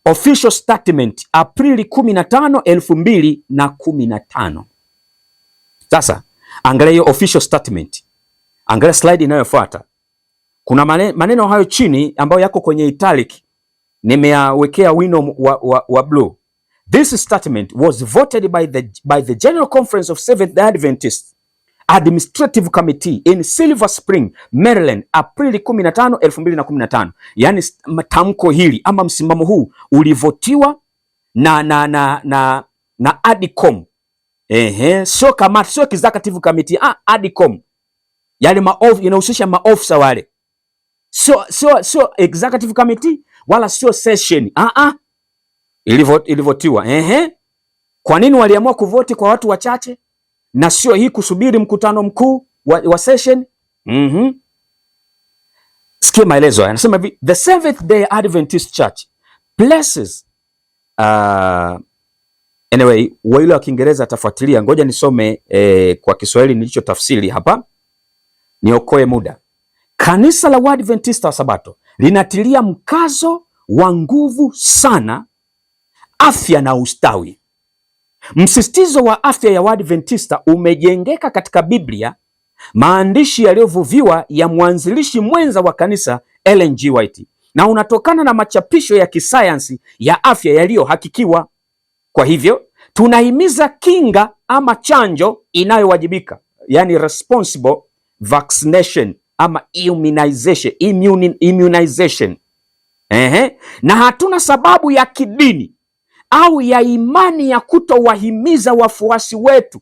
official statement Aprili 15, 2015. Sasa angalia hiyo official statement. Angalia slide inayofuata. Kuna maneno hayo chini ambayo yako kwenye italic, nimeyawekea wino wa blue. This statement was voted by the General Conference of Seventh-day Adventists Administrative Committee in Silver Spring, Maryland, Aprili 15, 2015. Yaani tamko hili ama msimamo huu ulivotiwa na ADCOM. Sio kamati, sio executive committee, ADCOM. Yale inahusisha maofisa wale. sio executive committee wala sio session. Ilivyotiwa. Kwa nini waliamua kuvoti kwa watu wachache na sio hii kusubiri mkutano mkuu wa session? Sikia maelezo haya. Anasema hivi, the Seventh Day Adventist Church places anyway, wale wa Kiingereza atafuatilia, ngoja nisome kwa Kiswahili nilichotafsiri hapa niokoe muda. Kanisa la Waadventista wa Sabato linatilia mkazo wa nguvu sana afya na ustawi. Msisitizo wa afya ya Waadventista umejengeka katika Biblia, maandishi yaliyovuviwa ya mwanzilishi mwenza wa kanisa Ellen G. White, na unatokana na machapisho ya kisayansi ya afya yaliyohakikiwa. Kwa hivyo tunahimiza kinga ama chanjo inayowajibika, yani responsible vaccination ama immunization. Na hatuna sababu ya kidini au ya imani ya kutowahimiza wafuasi wetu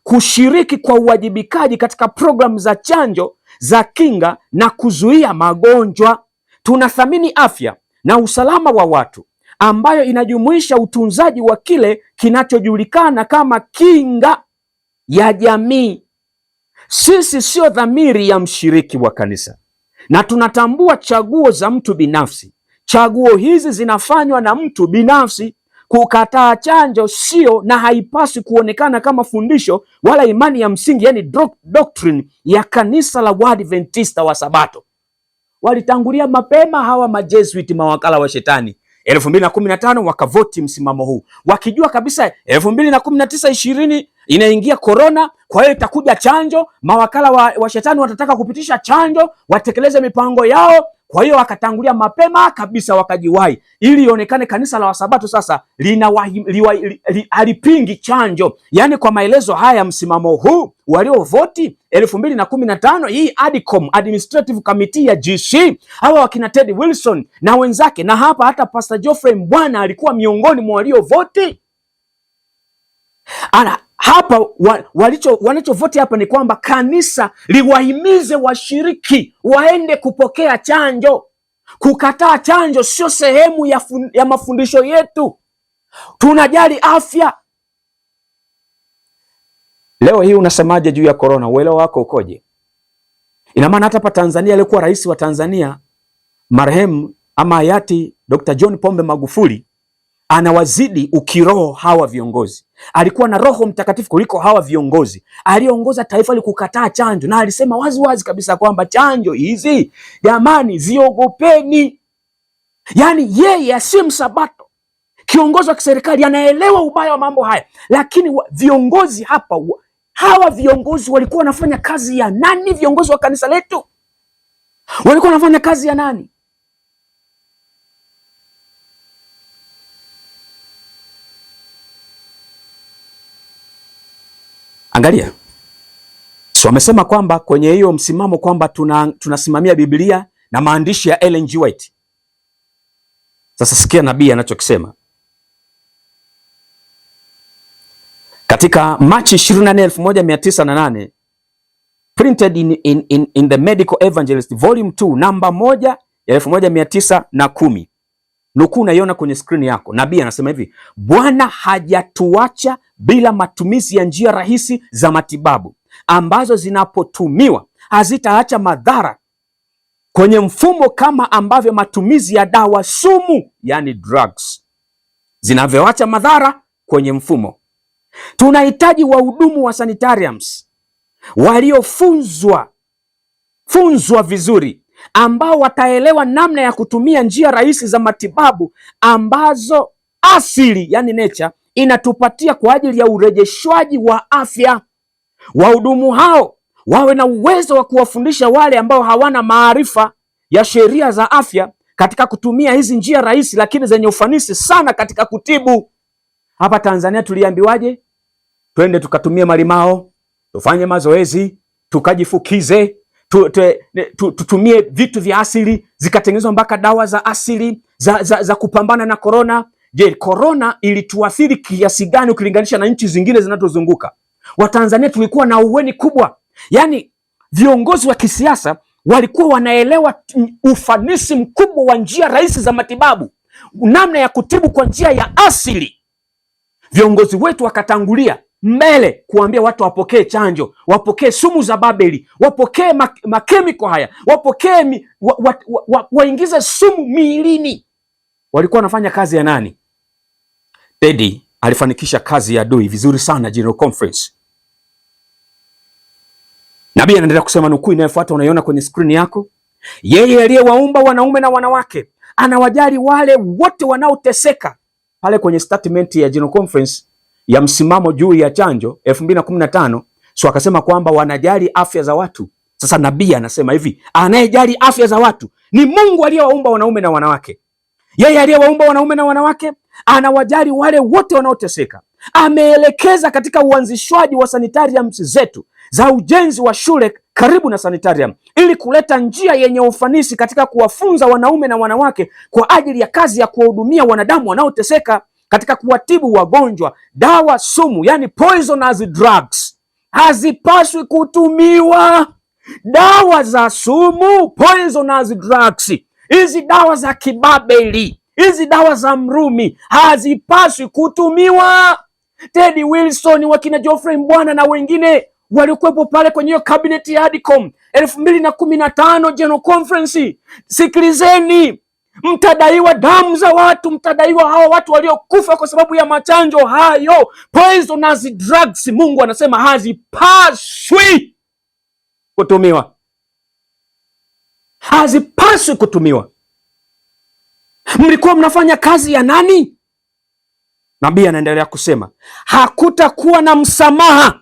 kushiriki kwa uwajibikaji katika programu za chanjo za kinga na kuzuia magonjwa. Tunathamini afya na usalama wa watu, ambayo inajumuisha utunzaji wa kile kinachojulikana kama kinga ya jamii. Sisi sio dhamiri ya mshiriki wa kanisa, na tunatambua chaguo za mtu binafsi. Chaguo hizi zinafanywa na mtu binafsi. Kukataa chanjo sio na haipaswi kuonekana kama fundisho wala imani ya msingi, yani doctrine ya kanisa la Waadventista wa Sabato. Walitangulia mapema hawa majesuit, mawakala wa shetani. 2015 wakavoti msimamo huu wakijua kabisa 2019-20 inaingia corona, kwa hiyo itakuja chanjo. Mawakala wa shetani watataka kupitisha chanjo, watekeleze mipango yao. Kwa hiyo wakatangulia mapema kabisa, wakajiwahi ili ionekane kanisa la Wasabato sasa halipingi chanjo. Yaani kwa maelezo haya, msimamo huu waliovoti 2015, hii ADCOM, Administrative Committee ya GC, hawa wakina Ted Wilson na wenzake, na hapa hata Pastor Geoffrey Mbwana alikuwa miongoni mwa waliovoti. Hapa wanachovoti hapa ni kwamba kanisa liwahimize washiriki waende kupokea chanjo. Kukataa chanjo sio sehemu ya mafundisho yetu. Tunajali afya. Leo hii unasemaje juu ya corona? Uelewa wako ukoje? Ina maana hata hapa Tanzania alikuwa rais wa Tanzania marehemu ama hayati Dr. John Pombe Magufuli anawazidi ukiroho hawa viongozi. Alikuwa na Roho Mtakatifu kuliko hawa viongozi. Aliongoza taifa likukataa chanjo, na alisema wazi wazi kabisa kwamba chanjo hizi jamani ziogopeni. Yaani yeye asiye Msabato, kiongozi wa kiserikali, anaelewa ubaya wa mambo haya. Lakini viongozi hapa, hawa viongozi walikuwa wanafanya kazi ya nani? Viongozi wa kanisa letu walikuwa wanafanya kazi ya nani? Angalia. So wamesema kwamba kwenye hiyo msimamo kwamba tunasimamia Biblia na maandishi ya Ellen G. White. Sasa sikia nabii anachokisema. Katika Machi 24, 1908, printed in the Medical Evangelist volume 2 namba 1 ya 1910. Nukuu unaiona kwenye screen yako. Nabii anasema hivi: Bwana hajatuacha bila matumizi ya njia rahisi za matibabu ambazo zinapotumiwa hazitaacha madhara kwenye mfumo, kama ambavyo matumizi ya dawa sumu, yani drugs, zinavyoacha madhara kwenye mfumo. Tunahitaji wahudumu wa sanitariums waliofunzwa vizuri, ambao wataelewa namna ya kutumia njia rahisi za matibabu ambazo asili, yani nature, inatupatia kwa ajili ya urejeshwaji wa afya. Wahudumu hao wawe na uwezo wa kuwafundisha wale ambao hawana maarifa ya sheria za afya katika kutumia hizi njia rahisi lakini zenye ufanisi sana katika kutibu. Hapa Tanzania tuliambiwaje? Twende tukatumie malimao, tufanye mazoezi, tukajifukize, tutumie vitu vya asili, zikatengenezwa mpaka dawa za asili za kupambana na corona. Je, corona ilituathiri kiasi gani ukilinganisha na nchi zingine zinazozunguka? Watanzania tulikuwa na uweni kubwa. Yaani viongozi wa kisiasa walikuwa wanaelewa ufanisi mkubwa wa njia rahisi za matibabu, namna ya kutibu kwa njia ya asili. Viongozi wetu wakatangulia mbele kuambia watu wapokee chanjo, wapokee sumu za Babeli, wapokee makemiko haya, wapokee waingize sumu miilini. Walikuwa wanafanya kazi ya nani? Teddy alifanikisha kazi ya adui vizuri sana General Conference. Nabii anaendelea kusema, nukuu inayofuata unaiona kwenye skrini yako. Yeye aliyewaumba wanaume na wanawake anawajali wale wote wanaoteseka. Pale kwenye statement ya General Conference ya msimamo juu ya chanjo 2015, so akasema kwamba wanajali afya za watu. Sasa nabii anasema hivi, anayejali afya za watu ni Mungu aliyewaumba wanaume na wanawake. Yeye aliyewaumba wanaume na wanawake anawajali wale wote wanaoteseka. Ameelekeza katika uanzishwaji wa sanitariums zetu za ujenzi wa shule karibu na sanitarium, ili kuleta njia yenye ufanisi katika kuwafunza wanaume na wanawake kwa ajili ya kazi ya kuwahudumia wanadamu wanaoteseka, katika kuwatibu wagonjwa. Dawa sumu, yani poisonous drugs, hazipaswi kutumiwa. Dawa za sumu, poisonous drugs, hizi dawa za kibabeli, hizi dawa za Mrumi hazipaswi kutumiwa. Teddy Wilson, wakina Geoffrey Mbwana na wengine walikuwepo pale kwenye hiyo cabinet ya ADCOM 2015 General Conference. Sikilizeni, mtadaiwa damu za watu, mtadaiwa hawa watu waliokufa kwa sababu ya machanjo hayo. Poisonous drugs, Mungu anasema hazipaswi kutumiwa, hazipaswi kutumiwa. Mlikuwa mnafanya kazi ya nani? Nabii anaendelea kusema, hakutakuwa na msamaha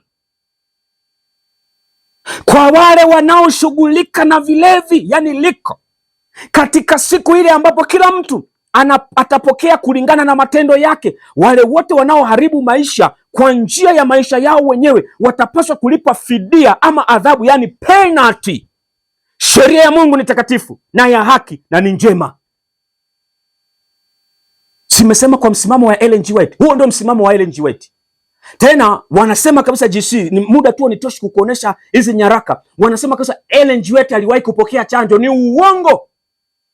kwa wale wanaoshughulika na vilevi, yani liko, katika siku ile ambapo kila mtu atapokea kulingana na matendo yake. Wale wote wanaoharibu maisha kwa njia ya maisha yao wenyewe watapaswa kulipa fidia ama adhabu, yani penalty. Sheria ya Mungu ni takatifu na ya haki na ni njema. Simesema kwa msimamo wa Ellen G. White. Huo ndio msimamo wa Ellen G. White. Tena wanasema kabisa GC, ni muda tu nitoshi kukuonesha hizi nyaraka. Wanasema kabisa Ellen G. White aliwahi kupokea chanjo. Ni uongo.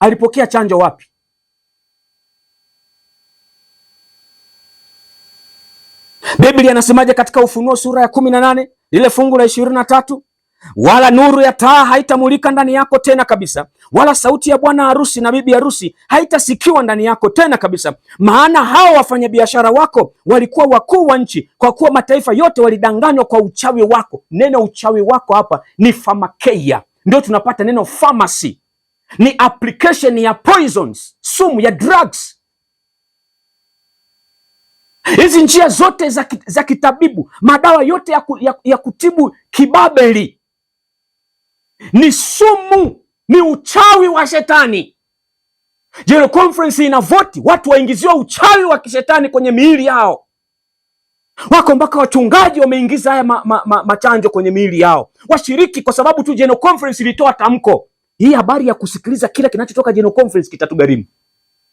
Alipokea chanjo wapi? Biblia inasemaje katika Ufunuo sura ya 18 lile fungu la 23? Wala nuru ya taa haitamulika ndani yako tena kabisa, wala sauti ya bwana harusi na bibi harusi haitasikiwa ndani yako tena kabisa. Maana hao wafanyabiashara wako walikuwa wakuu wa nchi, kwa kuwa mataifa yote walidanganywa kwa uchawi wako. Neno uchawi wako hapa ni pharmakeia, ndio tunapata neno pharmacy. Ni application ya poisons, sumu ya drugs. Hizi njia zote za kitabibu, madawa yote ya kutibu kibabeli ni sumu, ni uchawi wa shetani. General Conference ina voti watu waingiziwa uchawi wa kishetani kwenye miili yao. Wako mpaka wachungaji wameingiza haya machanjo kwenye miili yao, washiriki, kwa sababu tu General Conference ilitoa tamko. Hii habari ya kusikiliza kila kinachotoka General Conference kitatugharimu.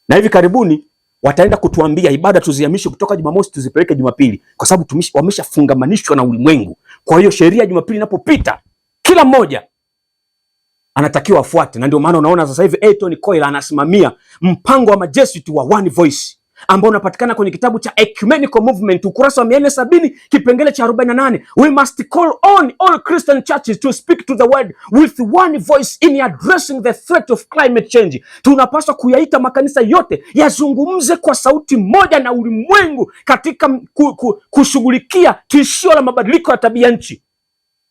Na hivi karibuni wataenda kutuambia ibada tuzihamishe kutoka Jumamosi tuzipeleke Jumapili, kwa sababu wameshafungamanishwa na ulimwengu. Kwa hiyo sheria Jumapili inapopita, kila mmoja anatakiwa afuate. Na ndio maana unaona sasa hivi Tony Coyle anasimamia mpango wa Majesuit wa One Voice, ambao unapatikana kwenye kitabu cha Ecumenical Movement ukurasa wa 470 kipengele cha 48. We must call on all Christian churches to speak to the world with one voice in addressing the threat of climate change. Tunapaswa kuyaita makanisa yote yazungumze kwa sauti moja na ulimwengu katika kushughulikia tishio la mabadiliko ya tabia nchi.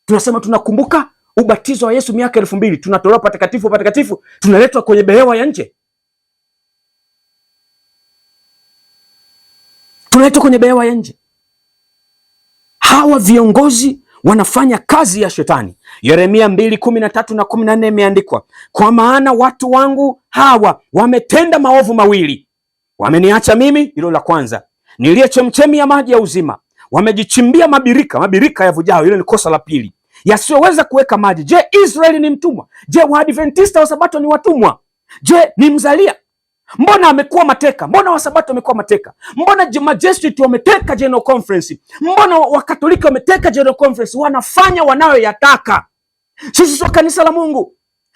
Tunasema tunakumbuka ubatizo wa Yesu miaka 2000, tunatolewa patakatifu, tunaletwa kwenye behewa ya nje. Tunaletwa kwenye behewa ya nje. Hawa viongozi wanafanya kazi ya shetani. Yeremia 2:13 na 14 imeandikwa, kwa maana watu wangu hawa wametenda maovu mawili. Wameniacha mimi, hilo la kwanza, niliye chemchemi ya maji ya uzima. Wamejichimbia mabirika yavujao, hilo ni kosa la pili, yasiyoweza kuweka maji. Je, Israeli ni mtumwa? Je, Waadventista wa Sabato ni watumwa? Je, ni mzalia? Mbona amekuwa mateka? Mbona Wasabato wamekuwa mateka? Mbona Majesuit wameteka General Conference? Mbona Wakatoliki wameteka General Conference? Wanafanya wanayoyataka. Sisi sio kanisa la Mungu.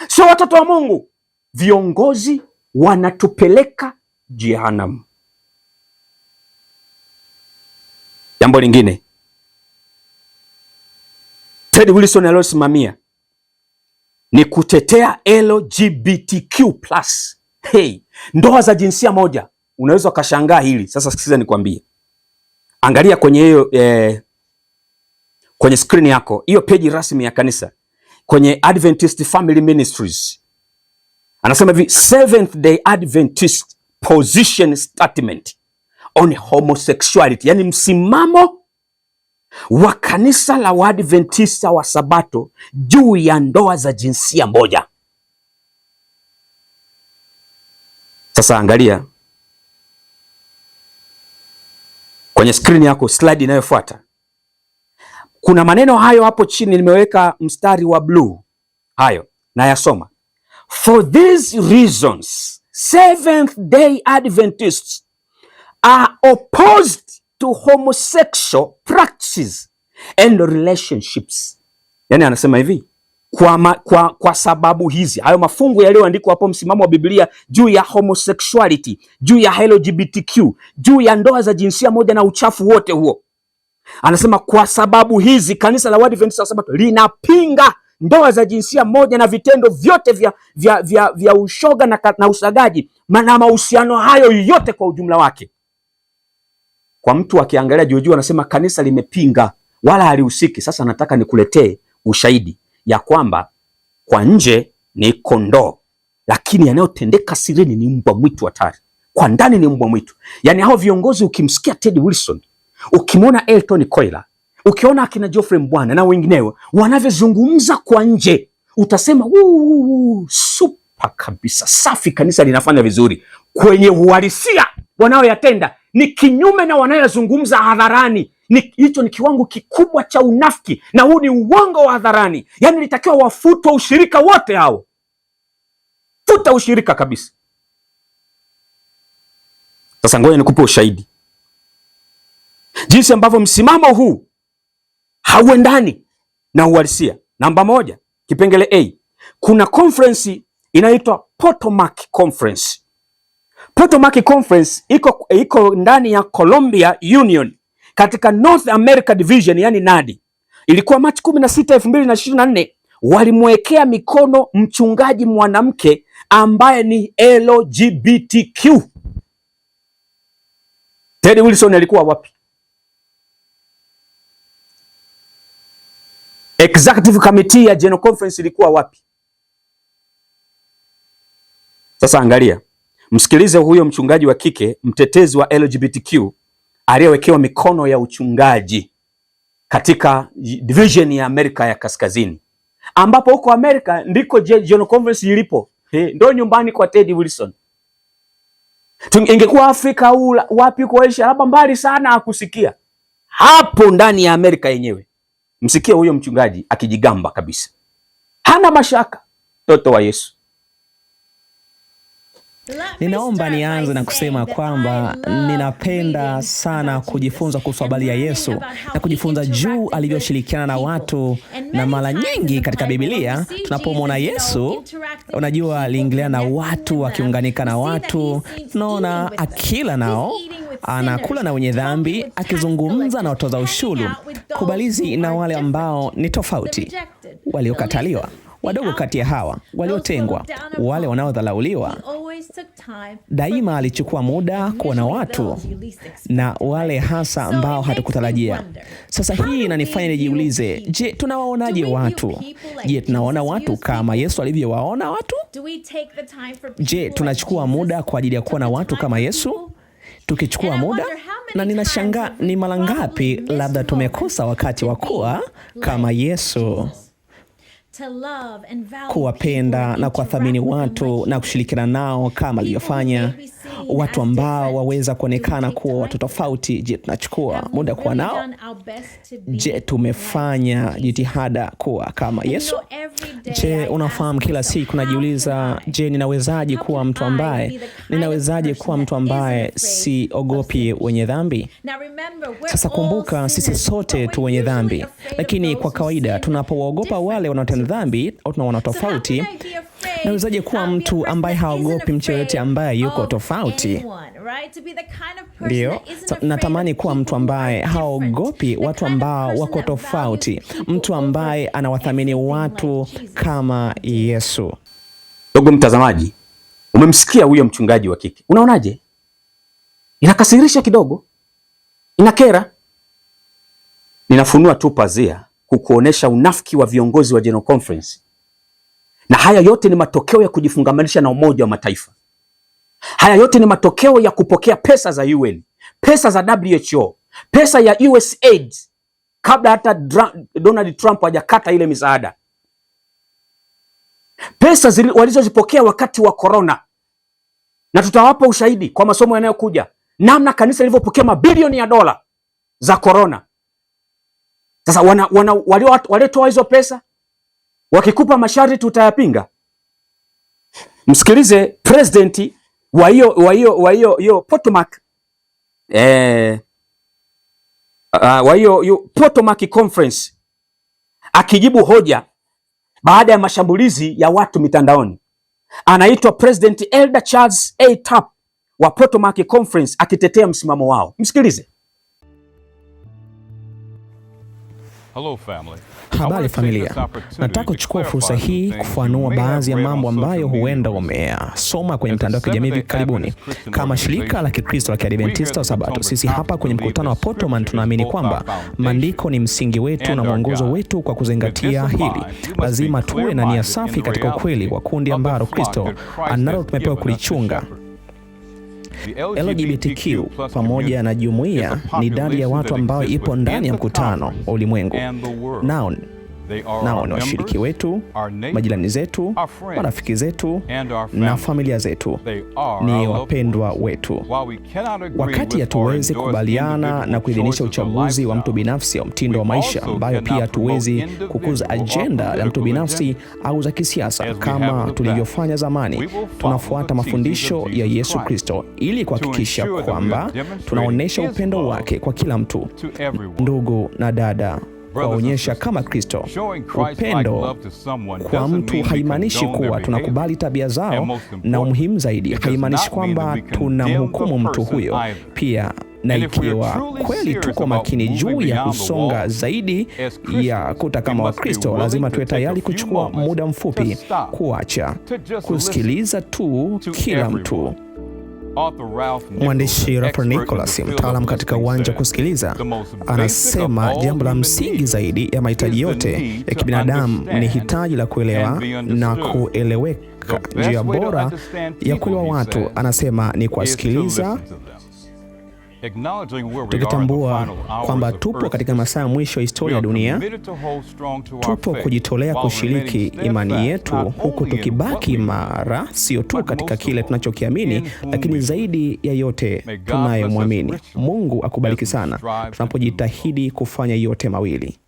sio watoto wa Mungu. Viongozi wanatupeleka jehanamu. Jambo lingine Ted Wilson aliyosimamia ni kutetea LGBTQ+. Hey, ndoa za jinsia moja. Unaweza ukashangaa hili. Sasa sikiza nikwambie. Angalia kwenye hiyo kwenye screen yako, hiyo page rasmi ya kanisa kwenye Adventist Family Ministries. Anasema hivi, Seventh Day Adventist Position Statement on Homosexuality, yani msimamo wa kanisa la Waadventista wa Sabato juu ya ndoa za jinsia moja. Sasa angalia kwenye screen yako, slide inayofuata. Kuna maneno hayo hapo chini, nimeweka mstari wa blue hayo na yasoma. For these reasons, Seventh Day Adventists are opposed to homosexual practices and relationships. Yani anasema hivi, kwa sababu hizi, hayo mafungu yaliyoandikwa hapo, msimamo wa Biblia juu ya homosexuality, juu ya LGBTQ, juu ya ndoa za jinsia moja na uchafu wote huo. Anasema kwa sababu hizi kanisa la Waadventista wa Sabato linapinga ndoa za jinsia moja na vitendo vyote vya ushoga na usagaji na mahusiano hayo yote kwa ujumla wake. Kwa mtu akiangalia juu anasema kanisa limepinga wala halihusiki. Sasa nataka nikuletee ushahidi ya kwamba kwa nje ni kondoo, lakini yanayotendeka sirini ni mbwa mwitu hatari. Kwa ndani ni mbwa mwitu. Yani hao viongozi, ukimsikia Ted Wilson, ukimwona Elton Koila, ukiona akina Geoffrey Mbwana na wengineo wanavyozungumza kwa nje, utasema super kabisa, safi, kanisa linafanya vizuri. Kwenye uhalisia wanaoyatenda ni kinyume na wanayozungumza hadharani. Hicho ni kiwango kikubwa cha unafiki, na huu ni uongo wa hadharani. Yani litakiwa wafutwe ushirika wote hao. Futa ushirika kabisa. Sasa ngoja nikupe ushahidi jinsi ambavyo msimamo huu hauendani na uhalisia. Namba moja, kipengele A, kuna conference inaitwa Potomac Conference. Potomac Conference iko ndani ya Columbia Union katika North America Division, yani NADI. Ilikuwa Machi 16, 2024. Walimwekea mikono mchungaji mwanamke ambaye ni LGBTQ. Ted Wilson alikuwa wapi? Executive Committee ya General Conference ilikuwa wapi? Sasa angalia, msikilize huyo mchungaji wa kike, mtetezi wa LGBTQ, aliyewekewa mikono ya uchungaji katika division ya Amerika ya Kaskazini, ambapo huko Amerika ndiko General Conference ilipo. Ndio nyumbani kwa Ted Wilson. Ingekuwa Afrika au wapi kwa Asia, hapa mbali sana akusikia. Hapo ndani ya Amerika yenyewe. Msikie huyo mchungaji akijigamba kabisa. Hana mashaka, mtoto wa Yesu. Ninaomba nianze na kusema kwamba ninapenda sana kujifunza kuhusu habari ya Yesu na kujifunza juu alivyoshirikiana na watu, na mara nyingi katika Biblia tunapomwona Yesu, unajua aliingiliana na watu, akiunganika na watu. Tunaona akila nao, anakula na wenye dhambi, akizungumza na watoza ushuru, kubalizi na wale ambao ni tofauti, waliokataliwa, wadogo kati ya hawa, waliotengwa, wale wanaodhalauliwa. Daima alichukua muda kuona watu na wale hasa ambao hatukutarajia. Sasa hii inanifanya nijiulize, je, tunawaonaje watu? Je, tunaona watu kama Yesu alivyowaona watu? Je, tunachukua muda kwa ajili ya kuona watu kama Yesu? Tukichukua muda, na ninashangaa ni mara ngapi labda tumekosa wakati wa kuwa kama Yesu, kuwapenda na kuwathamini watu na kushirikiana nao kama alivyofanya. Watu ambao waweza kuonekana kuwa watu tofauti, je, tunachukua muda kuwa nao? Je, tumefanya jitihada kuwa kama Yesu? Je, unafahamu kila siku najiuliza, je, ninawezaje kuwa mtu ambaye siogopi wenye dhambi? Sasa kumbuka, sisi sote tu wenye dhambi, lakini kwa kawaida tunapoogopa wale wanaotenda dhambi au tunaona tofauti, Nawezaje kuwa mtu ambaye haogopi mtu yoyote ambaye yuko tofauti? Ndio, natamani kuwa mtu ambaye haogopi watu ambao wako tofauti, mtu ambaye anawathamini watu kama Yesu. Ndugu mtazamaji, umemsikia huyo mchungaji wa kike. Unaonaje? Inakasirisha kidogo, inakera. Ninafunua tu pazia kukuonesha unafiki wa viongozi wa General Conference. Na haya yote ni matokeo ya kujifungamanisha na Umoja wa Mataifa. Haya yote ni matokeo ya kupokea pesa za UN, pesa za WHO, pesa ya USAID kabla hata Donald Trump hajakata ile misaada. Pesa walizozipokea wakati wa corona. Na tutawapa ushahidi kwa masomo yanayokuja namna kanisa lilivyopokea mabilioni ya dola za corona. Sasa walitoa hizo pesa, wakikupa masharti tutayapinga. Msikilize president wa hiyo Potomac wa hiyo Potomac Conference akijibu hoja baada ya mashambulizi ya watu mitandaoni. Anaitwa President Elder Charles A. Tapp wa Potomac Conference akitetea msimamo wao. Msikilize. Habari familia, nataka kuchukua fursa hii kufanua baadhi ya mambo ambayo huenda umeyasoma kwenye mtandao wa kijamii karibuni. Kama shirika la Kikristo la Kiadventista wa Sabato, sisi hapa kwenye mkutano wa Potomac tunaamini kwamba maandiko ni msingi wetu na mwongozo wetu. Kwa kuzingatia hili, lazima tuwe na nia safi katika ukweli wa kundi ambalo Kristo analo tumepewa kulichunga. LGBTQ pamoja na jumuiya ni idadi ya watu ambao ipo ndani ya mkutano wa ulimwengu. Nao ni washiriki wetu, majirani zetu, marafiki zetu na familia zetu, ni wapendwa wetu. Wakati hatuwezi kubaliana na kuidhinisha uchaguzi wa mtu binafsi au mtindo wa maisha, ambayo pia hatuwezi kukuza ajenda ya mtu binafsi au za kisiasa kama tulivyofanya zamani, tunafuata mafundisho ya Yesu Kristo ili kuhakikisha kwamba tunaonesha upendo wake kwa kila mtu. Ndugu na dada, kuonyesha kama Kristo. Upendo kwa mtu haimaanishi kuwa tunakubali tabia zao, na umuhimu zaidi, haimaanishi kwamba tunamhukumu mtu huyo. Pia na ikiwa kweli tuko makini juu ya kusonga zaidi ya kuta kama Wakristo, lazima tuwe tayari kuchukua muda mfupi kuacha kusikiliza tu kila mtu. Mwandishi Ralph Nicholas, mtaalamu katika uwanja wa kusikiliza, anasema jambo la msingi zaidi ya mahitaji yote ya kibinadamu ni hitaji la kuelewa na kueleweka. Njia bora ya kuelewa watu, anasema, ni kuwasikiliza. Tukitambua kwamba tupo katika masaa ya mwisho ya historia ya dunia, tupo kujitolea kushiriki imani yetu, huku tukibaki imara, sio tu katika kile tunachokiamini, lakini zaidi ya yote tunayomwamini. Mungu akubariki sana tunapojitahidi kufanya yote mawili.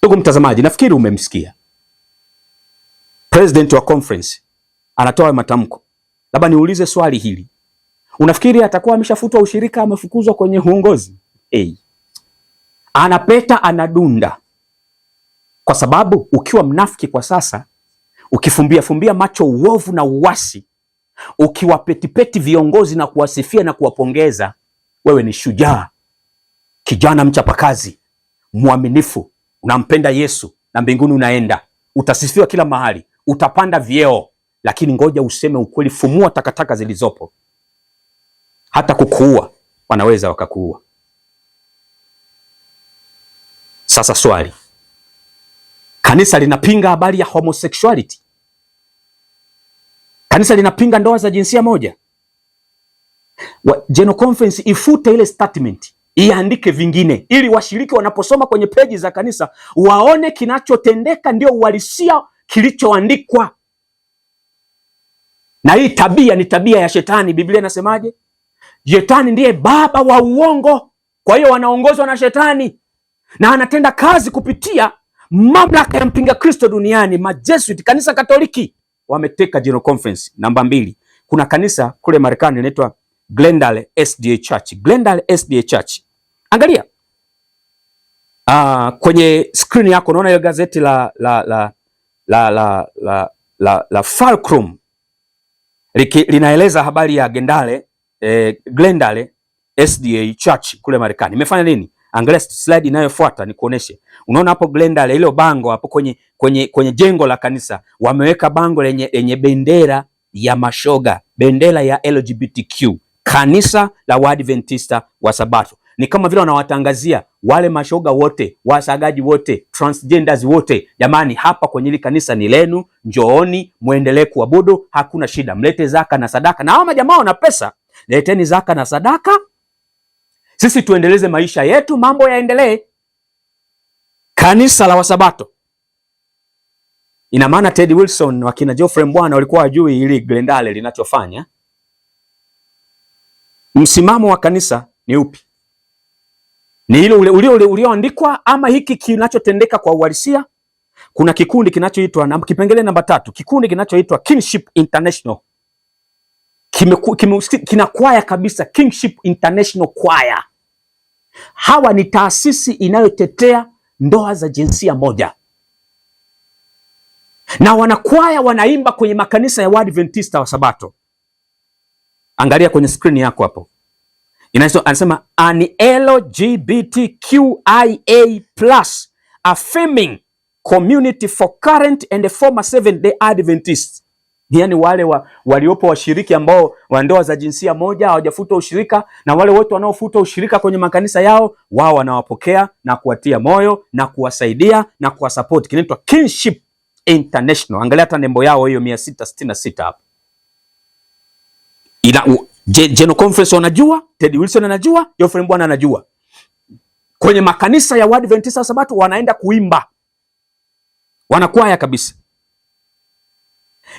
Ndugu mtazamaji, nafikiri umemsikia president wa conference anatoa matamko. Labda niulize swali hili. Unafikiri atakuwa ameshafutwa ushirika, amefukuzwa kwenye uongozi? Anapeta, anadunda. Kwa sababu ukiwa mnafiki kwa sasa, ukifumbia macho uovu na uasi, ukiwapetipeti viongozi na kuwasifia na kuwapongeza, wewe ni shujaa, kijana mchapakazi, mwaminifu, unampenda Yesu na mbinguni unaenda. Utasifiwa kila mahali, utapanda vyeo. Lakini ngoja useme ukweli, fumua takataka zilizopo. Hata kukuua wanaweza wakakuua. Sasa swali, kanisa linapinga habari ya homosexuality? Kanisa linapinga ndoa za jinsia moja? General Conference ifute ile statement, iandike vingine, ili washiriki wanaposoma kwenye peji za kanisa waone kinachotendeka ndio uhalisia kilichoandikwa. Na hii tabia ni tabia ya shetani. Biblia inasemaje? Shetani ndiye baba wa uongo. Kwa hiyo wanaongozwa na shetani, na anatenda kazi kupitia mamlaka ya mpinga Kristo duniani. Majesuit, kanisa Katoliki wameteka General Conference. Namba 2, kuna kanisa kule Marekani linaitwa Glendale SDA Church. Glendale SDA Church. Angalia. Kwenye screen yako unaona ile gazeti la Fulcrum linaeleza habari ya Glendale SDA Church kule Marekani. Imefanya nini? Angalia slide inayofuata nikuoneshe. Unaona hapo Glendale, ile bango hapo kwenye jengo la kanisa wameweka bango lenye bendera ya mashoga, bendera ya LGBTQ, kanisa la Waadventista wa Sabato. Ni kama vile wanawatangazia wale mashoga wote, wasagaji wote, transgenders wote, jamani, hapa kwenye hili kanisa ni lenu, njooni muendelee kuabudu, hakuna shida, mlete zaka na sadaka. Na hao majamaa wana pesa, leteni zaka na sadaka, sisi tuendeleze maisha yetu, mambo yaendelee. Kanisa la Wasabato. Ina maana Ted Wilson wakina Geoffrey Mbwana walikuwa wajui ili Glendale linachofanya. Msimamo wa kanisa ni upi? Ni ile ulioandikwa ama hiki kinachotendeka kwa uhalisia? Kuna kikundi kinachoitwa na kipengele namba 3, kikundi kinachoitwa Kingship International. Kina kwaya kabisa, Kingship International Choir. Hawa ni taasisi inayotetea ndoa za jinsia moja. Na wanakwaya wanaimba kwenye makanisa ya Waadventista wa Sabato. Angalia kwenye screen yako hapo. Anasema an LGBTQIA+ affirming community for current and former Seventh-day Adventists. Yaani wale waliopo washiriki ambao wa ndoa za jinsia moja hawajafuta ushirika, na wale wote wanaofuta ushirika kwenye makanisa yao, wao wanawapokea na kuwatia moyo na kuwasaidia na kuwasupport. Kinaitwa Kingship International. Angalia hata nembo yao hiyo 666 hapo. General Conference wanajua, Ted Wilson anajua, Geoffrey Mbwana anajua. Kwenye makanisa ya Waadventista wa Sabato wanaenda kuimba. Wanakwaya kabisa.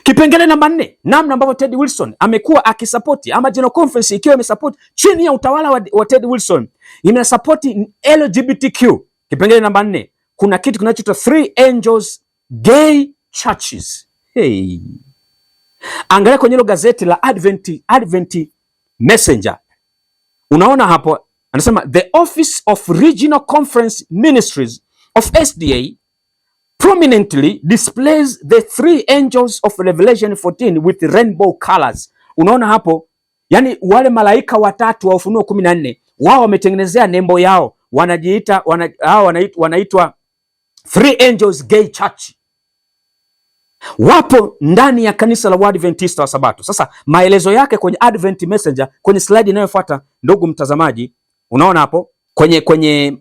Kipengele namba 4, namna ambavyo Ted Wilson amekuwa akisapoti ama General Conference ikiwa imesapoti chini ya utawala wa Ted Wilson imesapoti LGBTQ. Kipengele namba 4, kuna kitu kinachoitwa 3 Angels Gay Churches. Hey. Angalia kwenye hilo gazeti la Advent Messenger. Unaona hapo anasema the Office of Regional Conference Ministries of SDA prominently displays the 3 angels of Revelation 14 with rainbow colors. Unaona hapo, yani wale malaika watatu wa Ufunuo 14 wao wametengenezea nembo yao, wanaitwa 3 Angels Gay Church. Wapo ndani ya kanisa la Waadventista wa Sabato. Sasa maelezo yake kwenye Advent Messenger kwenye slide inayofuata, ndugu mtazamaji, unaona hapo kwenye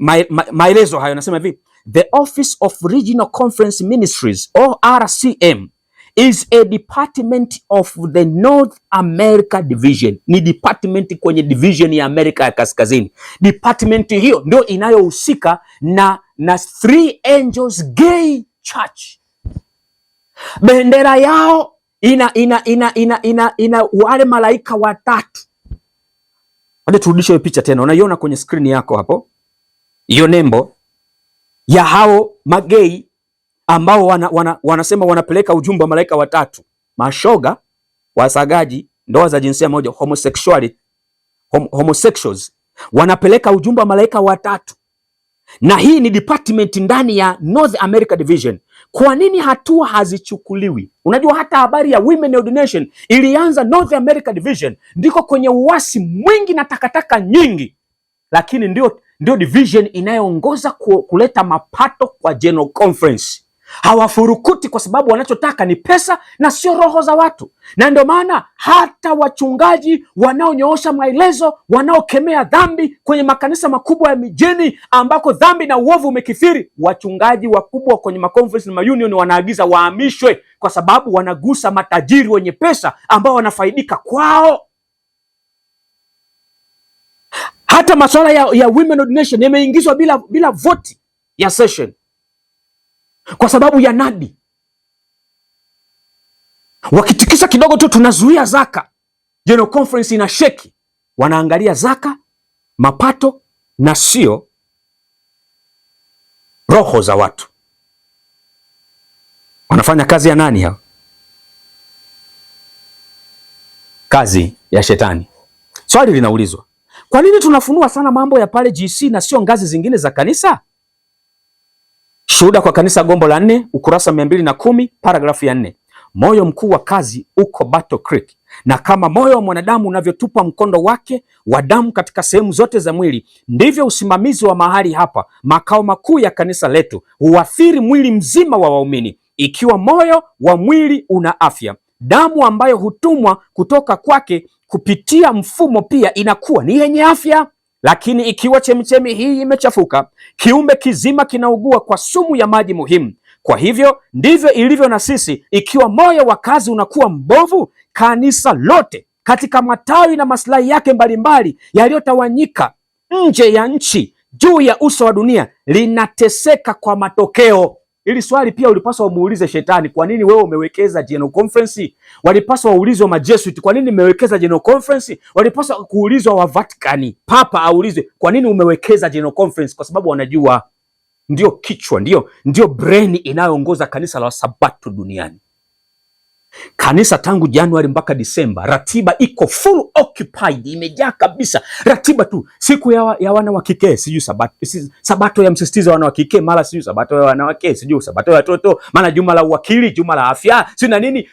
maelezo hayo nasema hivi: The Office of Regional Conference Ministries or RCM is a department of the North America Division. Ni department kwenye division ya Amerika ya Kaskazini. Department hiyo ndio inayohusika na 3 Angels Gay Church. Bendera yao ina wale malaika watatu. Hadi turudishe picha tena. Unaiona kwenye screen yako hapo. Hiyo nembo ya hao magei ambao wanasema wanapeleka ujumbe wa malaika watatu. Mashoga, wasagaji, ndoa za jinsia moja, homosexuals. Wanapeleka ujumbe wa malaika watatu. Na hii ni department ndani ya North America Division. Kwa nini hatua hazichukuliwi? Unajua hata habari ya women ordination ilianza North America Division, ndiko kwenye uasi mwingi na takataka nyingi. Lakini ndio division inayoongoza kuleta mapato kwa General Conference. Hawafurukuti kwa sababu wanachotaka ni pesa na sio roho za watu. Na ndio maana hata wachungaji wanaonyoosha maelezo, wanaokemea dhambi kwenye makanisa makubwa ya mijini ambako dhambi na uovu umekithiri, wachungaji wakubwa kwenye maconference na maunion wanaagiza wahamishwe kwa sababu wanagusa matajiri wenye pesa ambao wanafaidika kwao. Hata masuala ya women ordination yameingizwa bila vote ya session kwa sababu ya nadi. Wakitikisa kidogo tu tunazuia zaka, General Conference ina sheki. Wanaangalia zaka, mapato na sio roho za watu. Wanafanya kazi ya nani hao? Kazi ya shetani. Swali linaulizwa, kwa nini tunafunua sana mambo ya pale GC na sio ngazi zingine za kanisa? Shuhuda kwa Kanisa Gombo la 4, ukurasa 210, paragrafu ya 4. Moyo mkuu wa kazi uko Battle Creek, na kama moyo wa mwanadamu unavyotupa mkondo wake wa damu katika sehemu zote za mwili, ndivyo usimamizi wa mahali hapa, makao makuu ya kanisa letu, huathiri mwili mzima wa waumini. Ikiwa moyo wa mwili una afya, damu ambayo hutumwa kutoka kwake kupitia mfumo pia inakuwa ni yenye afya. Lakini ikiwa chemichemi hii imechafuka, kiumbe kizima kinaugua kwa sumu ya maji muhimu. Kwa hivyo ndivyo ilivyo na sisi. Ikiwa moyo wa kazi unakuwa mbovu, kanisa lote katika matawi na maslahi yake mbalimbali yaliyotawanyika nje ya nchi, juu ya uso wa dunia, linateseka kwa matokeo. Ili swali pia ulipaswa umuulize Shetani, kwa nini wewe umewekeza General Conference? Walipaswa waulizwe Majesuit, kwa nini umewekeza General Conference? Walipaswa kuulizwa wa Vatican, Papa aulizwe, kwa nini umewekeza General Conference? Kwa sababu wanajua ndio kichwa, ndio brain inayoongoza kanisa la Sabato duniani. Kanisa tangu Januari mpaka Disemba, ratiba iko full occupied, imejaa kabisa. Ratiba tu, siku ya wana wa kike, sijui sabato ya msisitizo wana wa kike, mara sijui sabato ya wanawake, sijui sabato ya watoto, maana juma la uwakili, juma la afya, si na nini.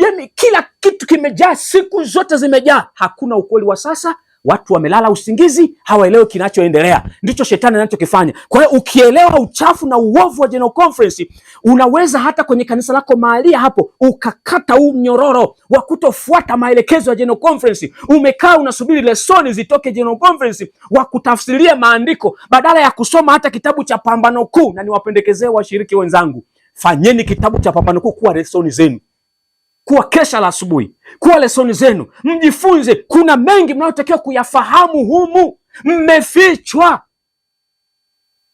Yani kila kitu kimejaa, siku zote zimejaa. Hakuna ukweli wa sasa. Watu wamelala usingizi, hawaelewi kinachoendelea. Ndicho shetani anachokifanya. Kwa hiyo ukielewa uchafu na uovu wa General Conference, unaweza hata kwenye kanisa lako mahali hapo ukakata huu mnyororo wa kutofuata maelekezo ya General Conference. Umekaa unasubiri lesoni zitoke General Conference wa kutafsiria maandiko badala ya kusoma hata kitabu cha Pambano Kuu. Na niwapendekezee washiriki wenzangu, fanyeni kitabu cha Pambano Kuu kuwa lesoni zenu, kuwa kesha la asubuhi, kuwa lesoni zenu, mjifunze. Kuna mengi mnayotakiwa kuyafahamu humu, mmefichwa.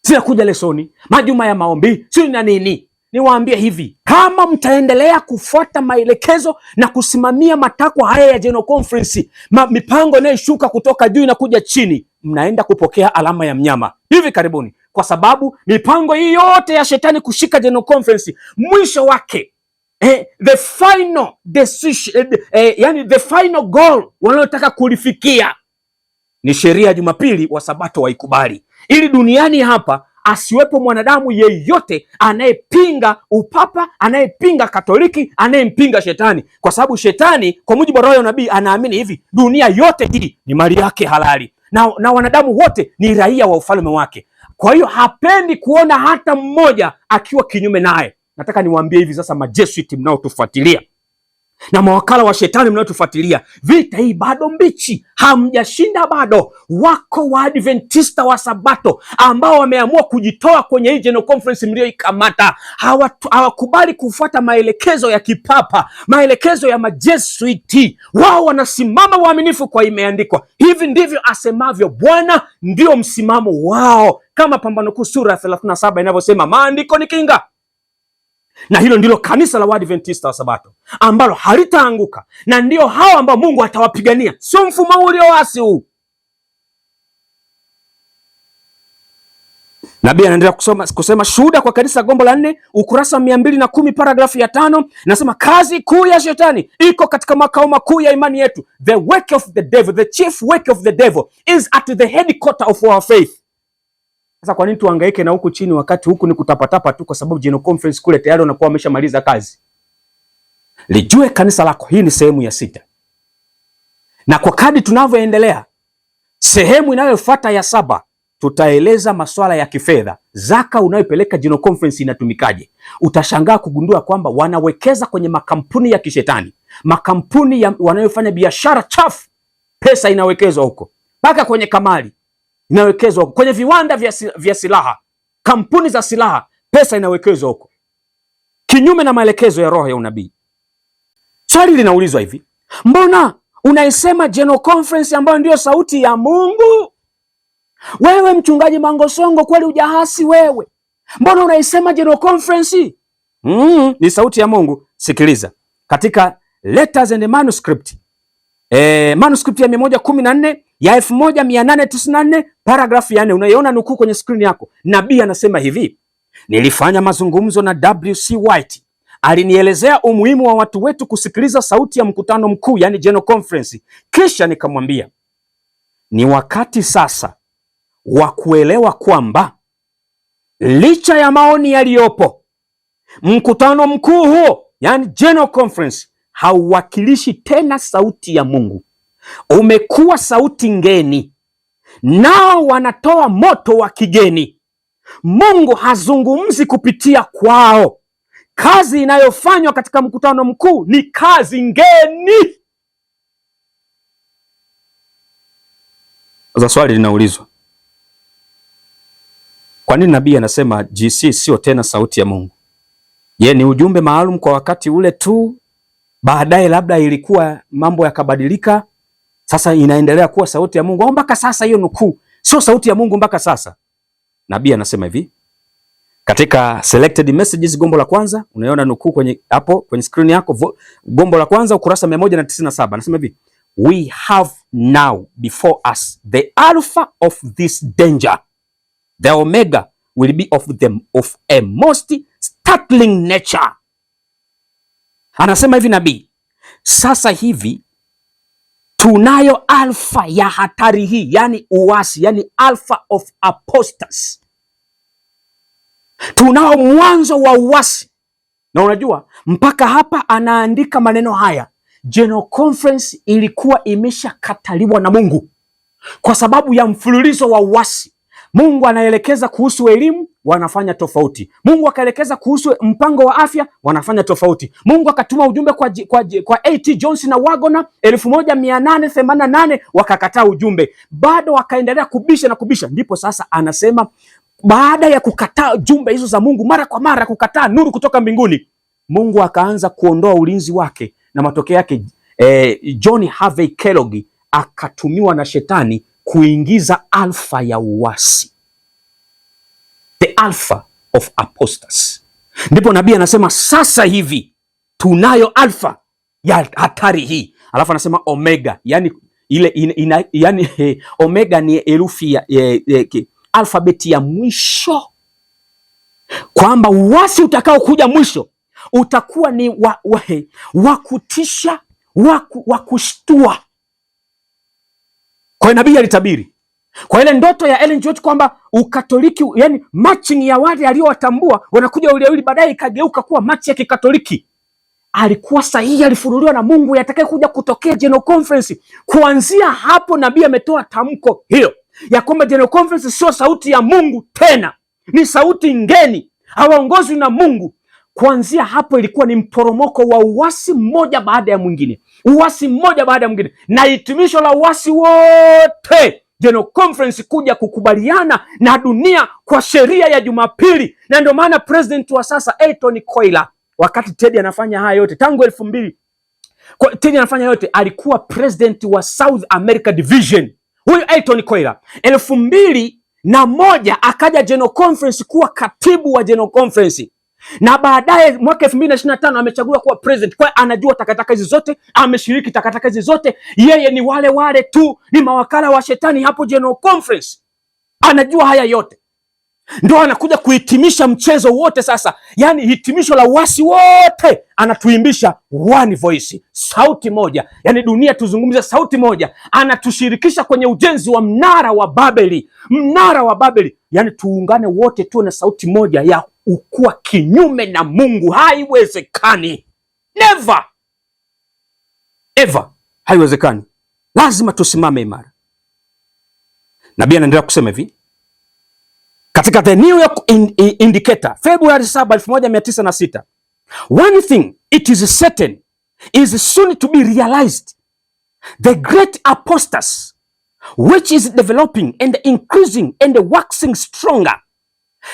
Zinakuja lesoni, majuma ya maombi, si na nini. Niwaambie hivi, kama mtaendelea kufuata maelekezo na kusimamia matakwa haya ya General Conference, mipango inayoshuka kutoka juu na kuja chini, mnaenda kupokea alama ya mnyama hivi karibuni, kwa sababu mipango hii yote ya shetani kushika General Conference, mwisho wake the final decision, yani the final goal wanayotaka kulifikia ni sheria ya Jumapili wa Sabato waikubali, ili duniani hapa asiwepo mwanadamu yeyote anayepinga upapa, anayepinga Katoliki, anayempinga shetani. Kwa sababu shetani, kwa mujibu wa roho ya nabii, anaamini hivi, dunia yote hii ni mali yake halali na wanadamu wote ni raia wa ufalme wake. Kwa hiyo hapendi kuona hata mmoja akiwa kinyume naye. Nataka niwaambie hivi sasa, Majesuit mnaotufuatilia na mawakala wa shetani mnaotufuatilia, vita hii bado mbichi, hamjashinda bado. Wako Waadventista wa Sabato ambao wameamua kujitoa kwenye hii General Conference mlioikamata. Hawakubali kufuata maelekezo ya kipapa, maelekezo ya Majesuit. Wao wanasimama waaminifu kwa imeandikwa. Hivi ndivyo asemavyo Bwana, ndio msimamo wao, kama Pambano Kuu sura ya 37 inavyosema, maandiko ni kinga. Na hilo ndilo kanisa la Waadventista wa Sabato ambalo halitaanguka, na ndio hao ambao Mungu atawapigania, sio mfumo ulioasi huu. Nabii anaendelea kusema Shuhuda kwa Kanisa Gombo la 4, ukurasa 210, paragrafu ya 5, nasema kazi kuu ya shetani iko katika makao makuu ya imani yetu. The work of the devil, the chief work of the devil is at the headquarter of our faith. Sasa kwa nini tuhangaike na huku chini wakati huku ni kutapatapa tu, kwa sababu General Conference kule tayari wanakuwa wameshamaliza kazi? Lijue kanisa lako. Hii ni sehemu ya 6. Na kwa kadri tunavyoendelea, sehemu inayofuata ya 7, tutaeleza masuala ya kifedha. Zaka unayopeleka General Conference inatumikaje? Utashangaa kugundua kwamba wanawekeza kwenye makampuni ya kishetani, makampuni wanayofanya biashara chafu. Pesa inawekezwa huko, mpaka kwenye kamari inawekezwa huko, kwenye viwanda vya silaha, kampuni za silaha, pesa inawekezwa huko, kinyume na maelekezo ya roho ya unabii. Swali linaulizwa hivi, mbona unaisema General Conference ambayo ndio sauti ya Mungu? Wewe mchungaji Mangosongo, kweli hujahasi wewe? Mbona unaisema General Conference ni sauti ya Mungu? Sikiliza, katika Letters and Manuscript, manuscript ya 114 ya 1894, paragrafu ya 4, unaiona nukuu kwenye screen yako. Nabii anasema hivi, nilifanya mazungumzo na W.C. White, alinielezea umuhimu wa watu wetu kusikiliza sauti ya mkutano mkuu, yani General Conference. Kisha nikamwambia ni wakati sasa wa kuelewa kwamba licha ya maoni yaliyopo, mkutano mkuu huo, yani General Conference, hauwakilishi tena sauti ya Mungu. Umekuwa sauti ngeni, nao wanatoa moto wa kigeni. Mungu hazungumzi kupitia kwao. Kazi inayofanywa katika mkutano mkuu ni kazi ngeni. Sasa swali linaulizwa, kwa nini nabii anasema GC sio tena sauti ya Mungu? Je, ni ujumbe maalum kwa wakati ule tu, baadaye labda ilikuwa mambo yakabadilika, sasa inaendelea kuwa sauti ya Mungu, au mpaka sasa hiyo nukuu sio sauti ya Mungu mpaka sasa? Nabii anasema hivi katika selected messages, gombo la kwanza, unaiona nukuu kwenye hapo kwenye screen yako, gombo la kwanza ukurasa 197, anasema hivi: we have now before us the alpha of this danger, the omega will be of a most startling nature. Anasema hivi nabii, sasa hivi tunayo alfa ya hatari hii, yani uasi, yani alpha of apostasy. Tunao mwanzo wa uasi. Na unajua mpaka hapa anaandika maneno haya, General Conference ilikuwa imeshakataliwa na Mungu kwa sababu ya mfululizo wa uasi. Mungu anaelekeza kuhusu elimu, wanafanya tofauti. Mungu akaelekeza kuhusu mpango wa afya, wanafanya tofauti. Mungu akatuma ujumbe kwa A.T. Johnson na Wagona 1888, wakakataa ujumbe. Bado wakaendelea kubisha na kubisha. Ndipo sasa anasema baada ya kukataa jumbe hizo za Mungu mara kwa mara, kukataa nuru kutoka mbinguni, Mungu akaanza kuondoa ulinzi wake, na matokeo yake John Harvey Kellogg akatumiwa na shetani kuingiza alfa ya uasi, the alpha of apostasy. Ndipo nabii anasema sasa hivi tunayo alfa ya hatari hii, alafu anasema omega, yani ile omega ni herufi ya alfabeti ya mwisho, kwamba uasi utakao kuja mwisho utakuwa ni wa kutisha, wa kushtua. Kwa nabii alitabiri kwa ile ndoto ya Ellen G. White kwamba Ukatoliki, yani matching ya wale aliowatambua wanakuja wawili, baadaye ikageuka kuwa match ya Kikatoliki. Alikuwa sahihi, alifunuliwa na Mungu yatakaye kuja kutokea General Conference. Kuanzia hapo nabii ametoa tamko hiyo ya kwamba General Conference sio sauti ya Mungu tena, ni sauti ngeni, hawaongozwi na Mungu. Kuanzia hapo ilikuwa ni mporomoko wa uasi mmoja baada ya mwingine, uasi mmoja baada ya mwingine, na hitimisho la uasi wote General Conference kuja kukubaliana na dunia kwa sheria ya Jumapili. Na ndio maana president wa sasa Tony Coyle, wakati Teddy anafanya haya yote tangu 2000, Teddy anafanya yote, alikuwa president wa South America Division. Huyu Tony Coyle 2001 akaja General Conference kuwa katibu wa General Conference, na baadaye mwaka 2025 amechaguliwa kuwa president. Kwa anajua takataka hizi zote, ameshiriki takataka hizi zote. Yeye ni wale tu, ni mawakala wa shetani hapo General Conference, anajua haya yote. Ndio anakuja kuhitimisha mchezo wote sasa, yani hitimisho la uasi wote, anatuimbisha one voice, sauti moja, yani dunia tuzungumze sauti moja. Anatushirikisha kwenye ujenzi wa mnara wa Babeli, mnara wa Babeli, yani tuungane wote tuwe na sauti moja ya ukuwa kinyume na Mungu. Haiwezekani, never ever, haiwezekani. Lazima tusimame imara. Nabii anaendelea kusema hivi katika The New York Indicator Februari 7, 1906, one thing it is certain is soon to be realized, the great apostasy which is developing and increasing and waxing stronger,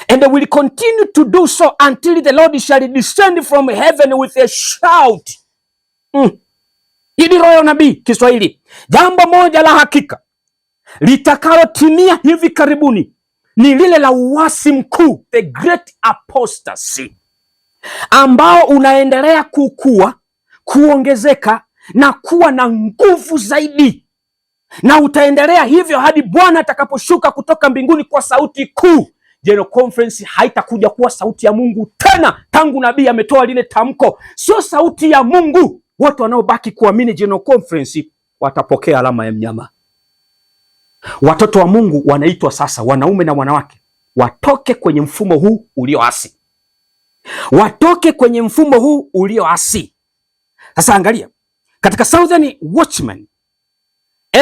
and will continue to do so until the Lord shall descend from heaven with a shout. Hili roho nabii Kiswahili, jambo moja la hakika litakalotimia hivi karibuni ni lile la uasi mkuu, the great apostasy, ambao unaendelea kukua, kuongezeka na kuwa na nguvu zaidi, na utaendelea hivyo hadi Bwana atakaposhuka kutoka mbinguni kwa sauti kuu. General Conference haitakuja kuwa sauti ya Mungu tena. Tangu nabii ametoa lile tamko, sio sauti ya Mungu. Watu wanaobaki kuamini General Conference watapokea alama ya mnyama. Watoto wa Mungu wanaitwa sasa, wanaume na wanawake, watoke kwenye mfumo huu ulioasi, watoke kwenye mfumo huu ulioasi. Sasa angalia katika Southern Watchman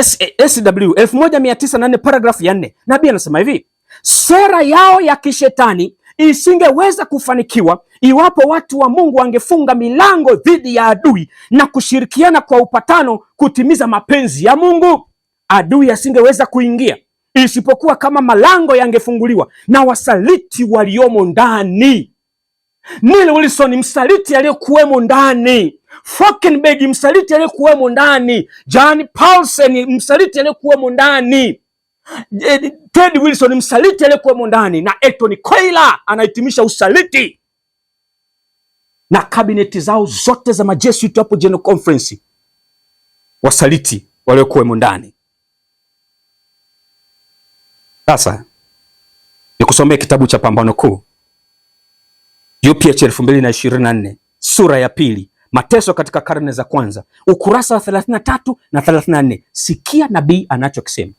SW 1904 paragraph ya 4, nabii anasema hivi: sera yao ya kishetani isingeweza kufanikiwa iwapo watu wa Mungu wangefunga milango dhidi ya adui na kushirikiana kwa upatano kutimiza mapenzi ya Mungu. Adui asingeweza kuingia isipokuwa kama malango yangefunguliwa na wasaliti waliomo ndani. Neil Wilson, msaliti aliyekuwemo ndani. Falkenberg, msaliti aliyekuwemo ndani. John Paulsen, msaliti aliyekuwemo ndani. Ted Wilson, msaliti aliyekuwemo ndani, na Elton Koila anahitimisha usaliti. Na kabineti zao zote za majesuit hapo General Conference, wasaliti waliokuwemo ndani. Sasa nikusomee kitabu cha Pambano Kuu, UPH 2024, sura ya 2, mateso katika karne za kwanza, ukurasa wa 33 na 34. Sikia nabii anachokisema.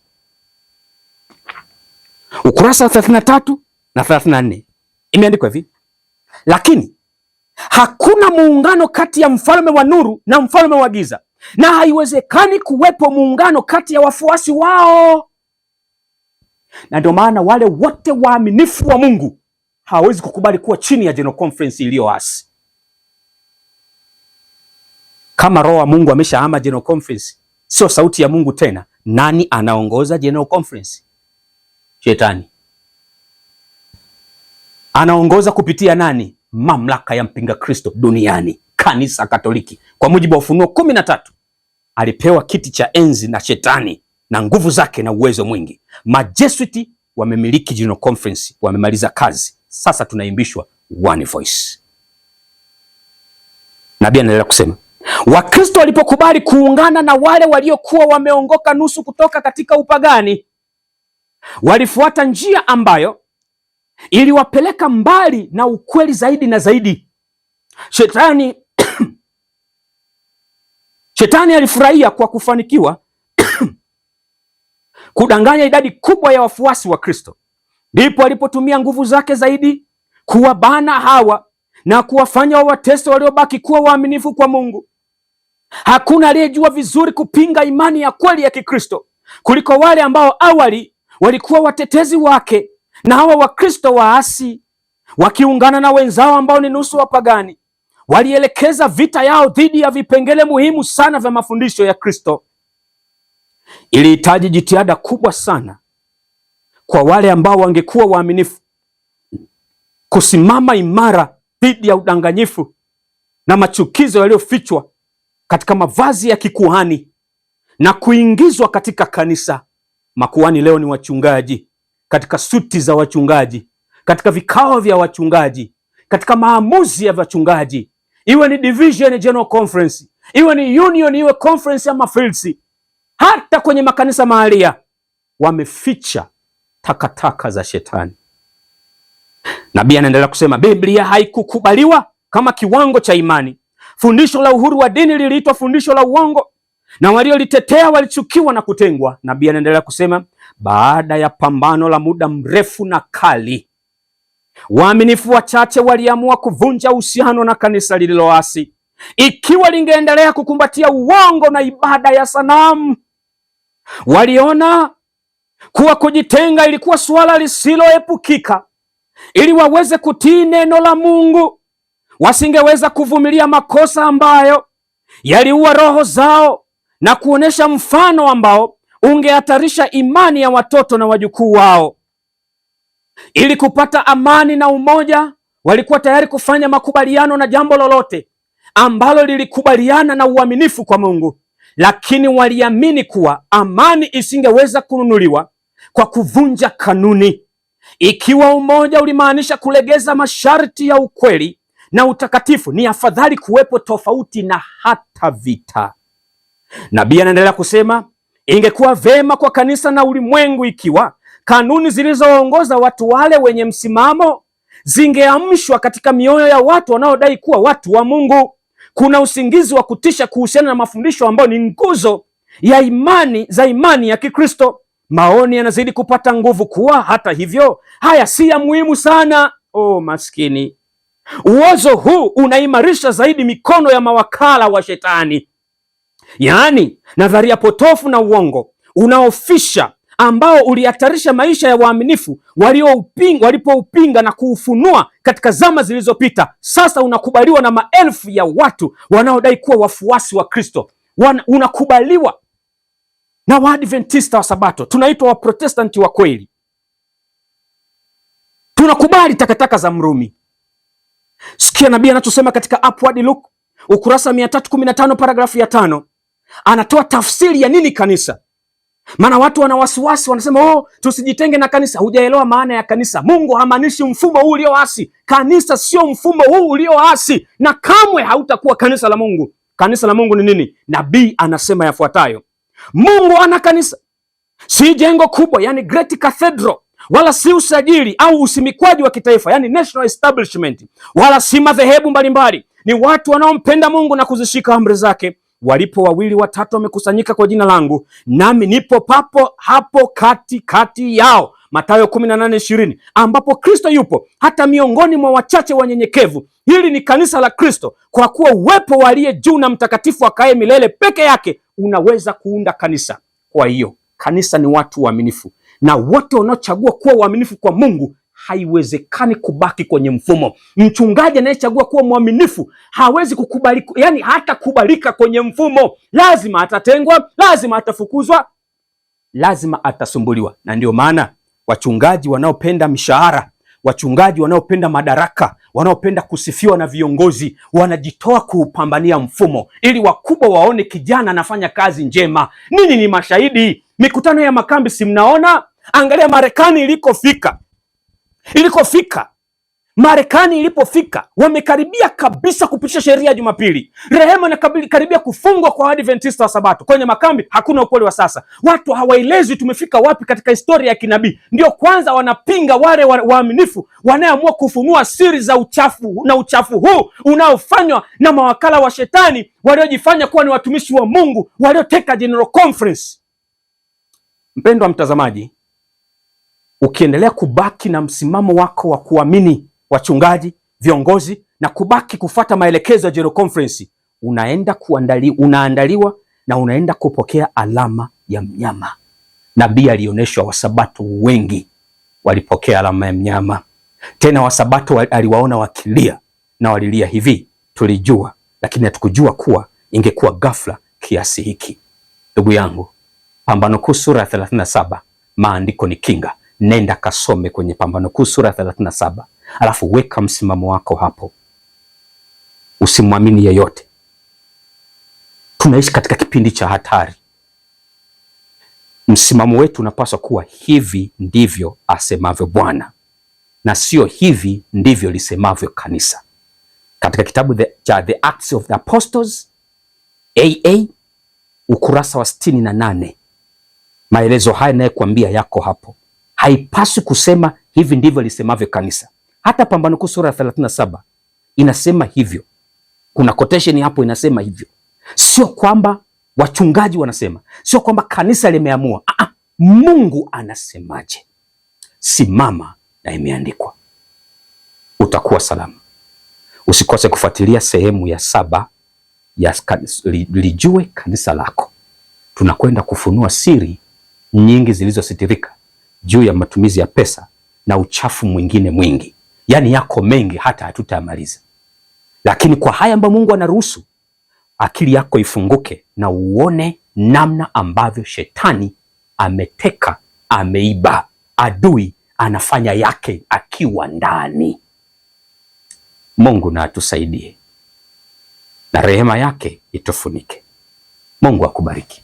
Ukurasa wa 33 na 34 imeandikwa hivi: lakini hakuna muungano kati ya mfalme wa nuru na mfalme wa giza, na haiwezekani kuwepo muungano kati ya wafuasi wao. Na ndio maana wale wote waaminifu wa Mungu hawawezi kukubali kuwa chini ya General Conference iliyoasi. Kama roho wa Mungu ameshahama General Conference, sio sauti ya Mungu tena. Nani anaongoza General Conference? Shetani. Anaongoza kupitia nani? Mamlaka ya mpinga Kristo duniani, kanisa Katoliki. Kwa mujibu wa Ufunuo 13, alipewa kiti cha enzi na Shetani na nguvu zake na uwezo mwingi. Majesuiti wamemiliki General Conference, wamemaliza kazi. Sasa tunaimbishwa one voice. Nabii anaendelea kusema, Wakristo walipokubali kuungana na wale waliokuwa wameongoka nusu kutoka katika upagani, walifuata njia ambayo iliwapeleka mbali na ukweli zaidi na zaidi. Shetani alifurahia kwa kufanikiwa kudanganya idadi kubwa ya wafuasi wa Kristo. Ndipo alipotumia nguvu zake zaidi kuwabana hawa na kuwafanya wawatese waliobaki kuwa waaminifu kwa Mungu. Hakuna aliyejua vizuri kupinga imani ya kweli ya Kikristo kuliko wale ambao awali walikuwa watetezi wake, na hawa Wakristo waasi wakiungana na wenzao ambao ni nusu wapagani walielekeza vita yao dhidi ya vipengele muhimu sana vya mafundisho ya Kristo. Ilihitaji jitihada kubwa sana kwa wale ambao wangekuwa waaminifu kusimama imara dhidi ya udanganyifu na machukizo yaliyofichwa katika mavazi ya kikuhani na kuingizwa katika kanisa. Makuhani leo ni wachungaji, katika suti za wachungaji, katika vikao vya wachungaji, katika maamuzi ya wachungaji, iwe ni division, general conference, iwe ni union, iwe conference ama fields, hata kwenye makanisa mahalia wameficha takataka za Shetani. Nabii anaendelea kusema, Biblia haikukubaliwa kama kiwango cha imani. Fundisho la uhuru wa dini liliitwa fundisho la uongo, na waliolitetea walichukiwa na kutengwa. Nabii anaendelea kusema, baada ya pambano la muda mrefu na kali, waaminifu wachache waliamua kuvunja uhusiano na kanisa lililoasi. Ikiwa lingeendelea kukumbatia uongo na ibada ya sanamu, waliona kuwa kujitenga ilikuwa suala lisiloepukika. Ili waweze kutii neno la Mungu, wasingeweza kuvumilia makosa ambayo yaliua roho zao na kuonesha mfano ambao ungehatarisha imani ya watoto na wajukuu wao. Ili kupata amani na umoja, walikuwa tayari kufanya makubaliano na jambo lolote ambalo lilikubaliana na uaminifu kwa Mungu, lakini waliamini kuwa amani isingeweza kununuliwa kwa kuvunja kanuni. Ikiwa umoja ulimaanisha kulegeza masharti ya ukweli na utakatifu, ni afadhali kuwepo tofauti na hata vita. Nabii anaendelea kusema, ingekuwa vema kwa kanisa na ulimwengu ikiwa kanuni zilizoongoza watu wale wenye msimamo zingeamshwa katika mioyo ya watu wanaodai kuwa watu wa Mungu. Kuna usingizi wa kutisha kuhusiana na mafundisho ambayo ni nguzo ya imani ya Kikristo. maoni yanazidi kupata nguvu kuwa hata hivyo haya si ya muhimu sana. Maskini, uozo huu unaimarisha zaidi mikono ya mawakala wa Shetani, yaani nadharia potofu na uongo unaofisha ambao ulihatarisha maisha ya waaminifu walipoupinga na kuufunua katika zama zilizopita. Sasa unakubaliwa na maelfu ya watu wanaodai kuwa wafuasi wa Kristo. Unakubaliwa na Waadventista wa Sabato, tunaitwa Waprotestanti wa kweli. Tunakubali takataka za Mrumi. Sikia nabii anachosema katika Upward Look ukurasa 315 paragrafu ya 5. Anatoa tafsiri ya nini kanisa. Maana watu wana wasiwasi, wanasema tusijitenge na kanisa. Hujaelewa maana ya kanisa. Mungu hamaanishi mfumo huu ulioasi. Kanisa sio mfumo huu ulioasi, na kamwe hautakuwa kanisa la Mungu. Kanisa la Mungu ni nini? Nabii anasema yafuatayo: Mungu ana kanisa, si jengo kubwa, yani Great Cathedral, wala si usajili au usimikwaji wa kitaifa, yani national establishment, wala si madhehebu mbalimbali. Ni watu wanaompenda Mungu na kuzishika amri zake. Walipo 2 au 3 wamekusanyika kwa jina langu, nami nipo papo hapo kati yao. Mathayo 18:20, ambapo Kristo yupo hata miongoni mwa wachache wanyenyekevu. Hili ni kanisa la Kristo, kwa kuwa uwepo wa aliye juu na mtakatifu akaye milele peke yake unaweza kuunda kanisa. Kwa hiyo kanisa ni watu waaminifu, na wote wanaochagua kuwa waaminifu kwa Mungu. Haiwezekani kubaki kwenye mfumo. Mchungaji anayechagua kuwa mwaminifu hawezi kukubali, yani hata kubalika kwenye mfumo. Lazima atatengwa, lazima atafukuzwa, lazima atasumbuliwa. Na ndio maana wachungaji wanaopenda mishahara, wachungaji wanaopenda madaraka, wanaopenda kusifiwa na viongozi, wanajitoa kuupambania mfumo ili wakubwa waone kijana anafanya kazi njema. Nini ni mashahidi? Mikutano ya makambi si mnaona? Angalia Marekani ilikofika. Marekani ilipofika, wamekaribia kabisa kupitisha sheria ya Jumapili. Rehema na karibia kufungwa kwa Adventista wa Sabato. Kwenye makambi hakuna ukweli wa sasa. Watu hawaelezi tumefika wapi katika historia ya kinabii. Ndio kwanza wanapinga wale waaminifu wanaoamua kufunua siri za uchafu, na uchafu huu unaofanywa na mawakala wa Shetani waliojifanya kuwa ni watumishi wa Mungu, walioteka General Conference. Mpendwa mtazamaji, ukiendelea kubaki na msimamo wako wa kuamini wachungaji, viongozi, na kubaki kufata maelekezo ya General Conference, unaandaliwa na unaenda kupokea alama ya mnyama. Nabii alionyeshwa Wasabato wengi walipokea alama ya mnyama. Tena Wasabato aliwaona wakilia, na walilia hivi: tulijua, lakini hatukujua kuwa ingekuwa ghafla kiasi hiki. Ndugu yangu, Pambano Kuu sura ya 37, maandiko ni kinga. Nenda kasome kwenye Pambano Kuu sura 37, alafu weka msimamo wako hapo. Usimwamini yeyote. Tunaishi katika kipindi cha hatari. Msimamo wetu unapaswa kuwa hivi ndivyo asemavyo Bwana, na sio hivi ndivyo lisemavyo kanisa. Katika kitabu cha The Acts of the Apostles AA ukurasa wa 68, maelezo haya nayekuambia yako hapo. Haipaswi kusema hivi ndivyo lisemavyo kanisa. Hata Pambano Kuu sura ya 37 inasema hivyo. Kuna quotation hapo inasema hivyo. Sio kwamba wachungaji wanasema, sio kwamba kanisa limeamua. Mungu anasemaje? Simama na imeandikwa. Utakuwa salama. Usikose kufuatilia sehemu ya 7 ya Lijue Kanisa Lako. Tunakwenda kufunua siri nyingi zilizositirika juu ya matumizi ya pesa na uchafu mwingine mwingi. Yaani yako mengi hata hatutayamaliza. Lakini kwa haya ambayo Mungu anaruhusu, akili yako ifunguke na uone namna ambavyo Shetani ameteka, ameiba, adui anafanya yake akiwa ndani. Mungu na atusaidie na rehema yake itufunike. Mungu akubariki.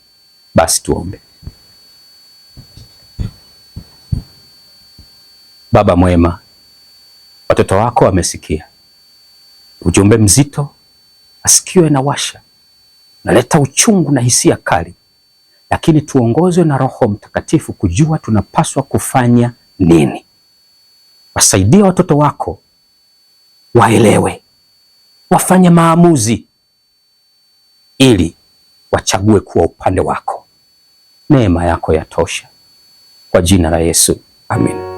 Basi tuombe. Baba mwema, watoto wako wamesikia ujumbe mzito, asikiwe na washa, naleta uchungu na hisia kali, lakini tuongozwe na Roho Mtakatifu kujua tunapaswa kufanya nini. Wasaidie watoto wako waelewe, wafanye maamuzi ili wachague kuwa upande wako. Neema yako yatosha. kwa jina la Yesu, amen.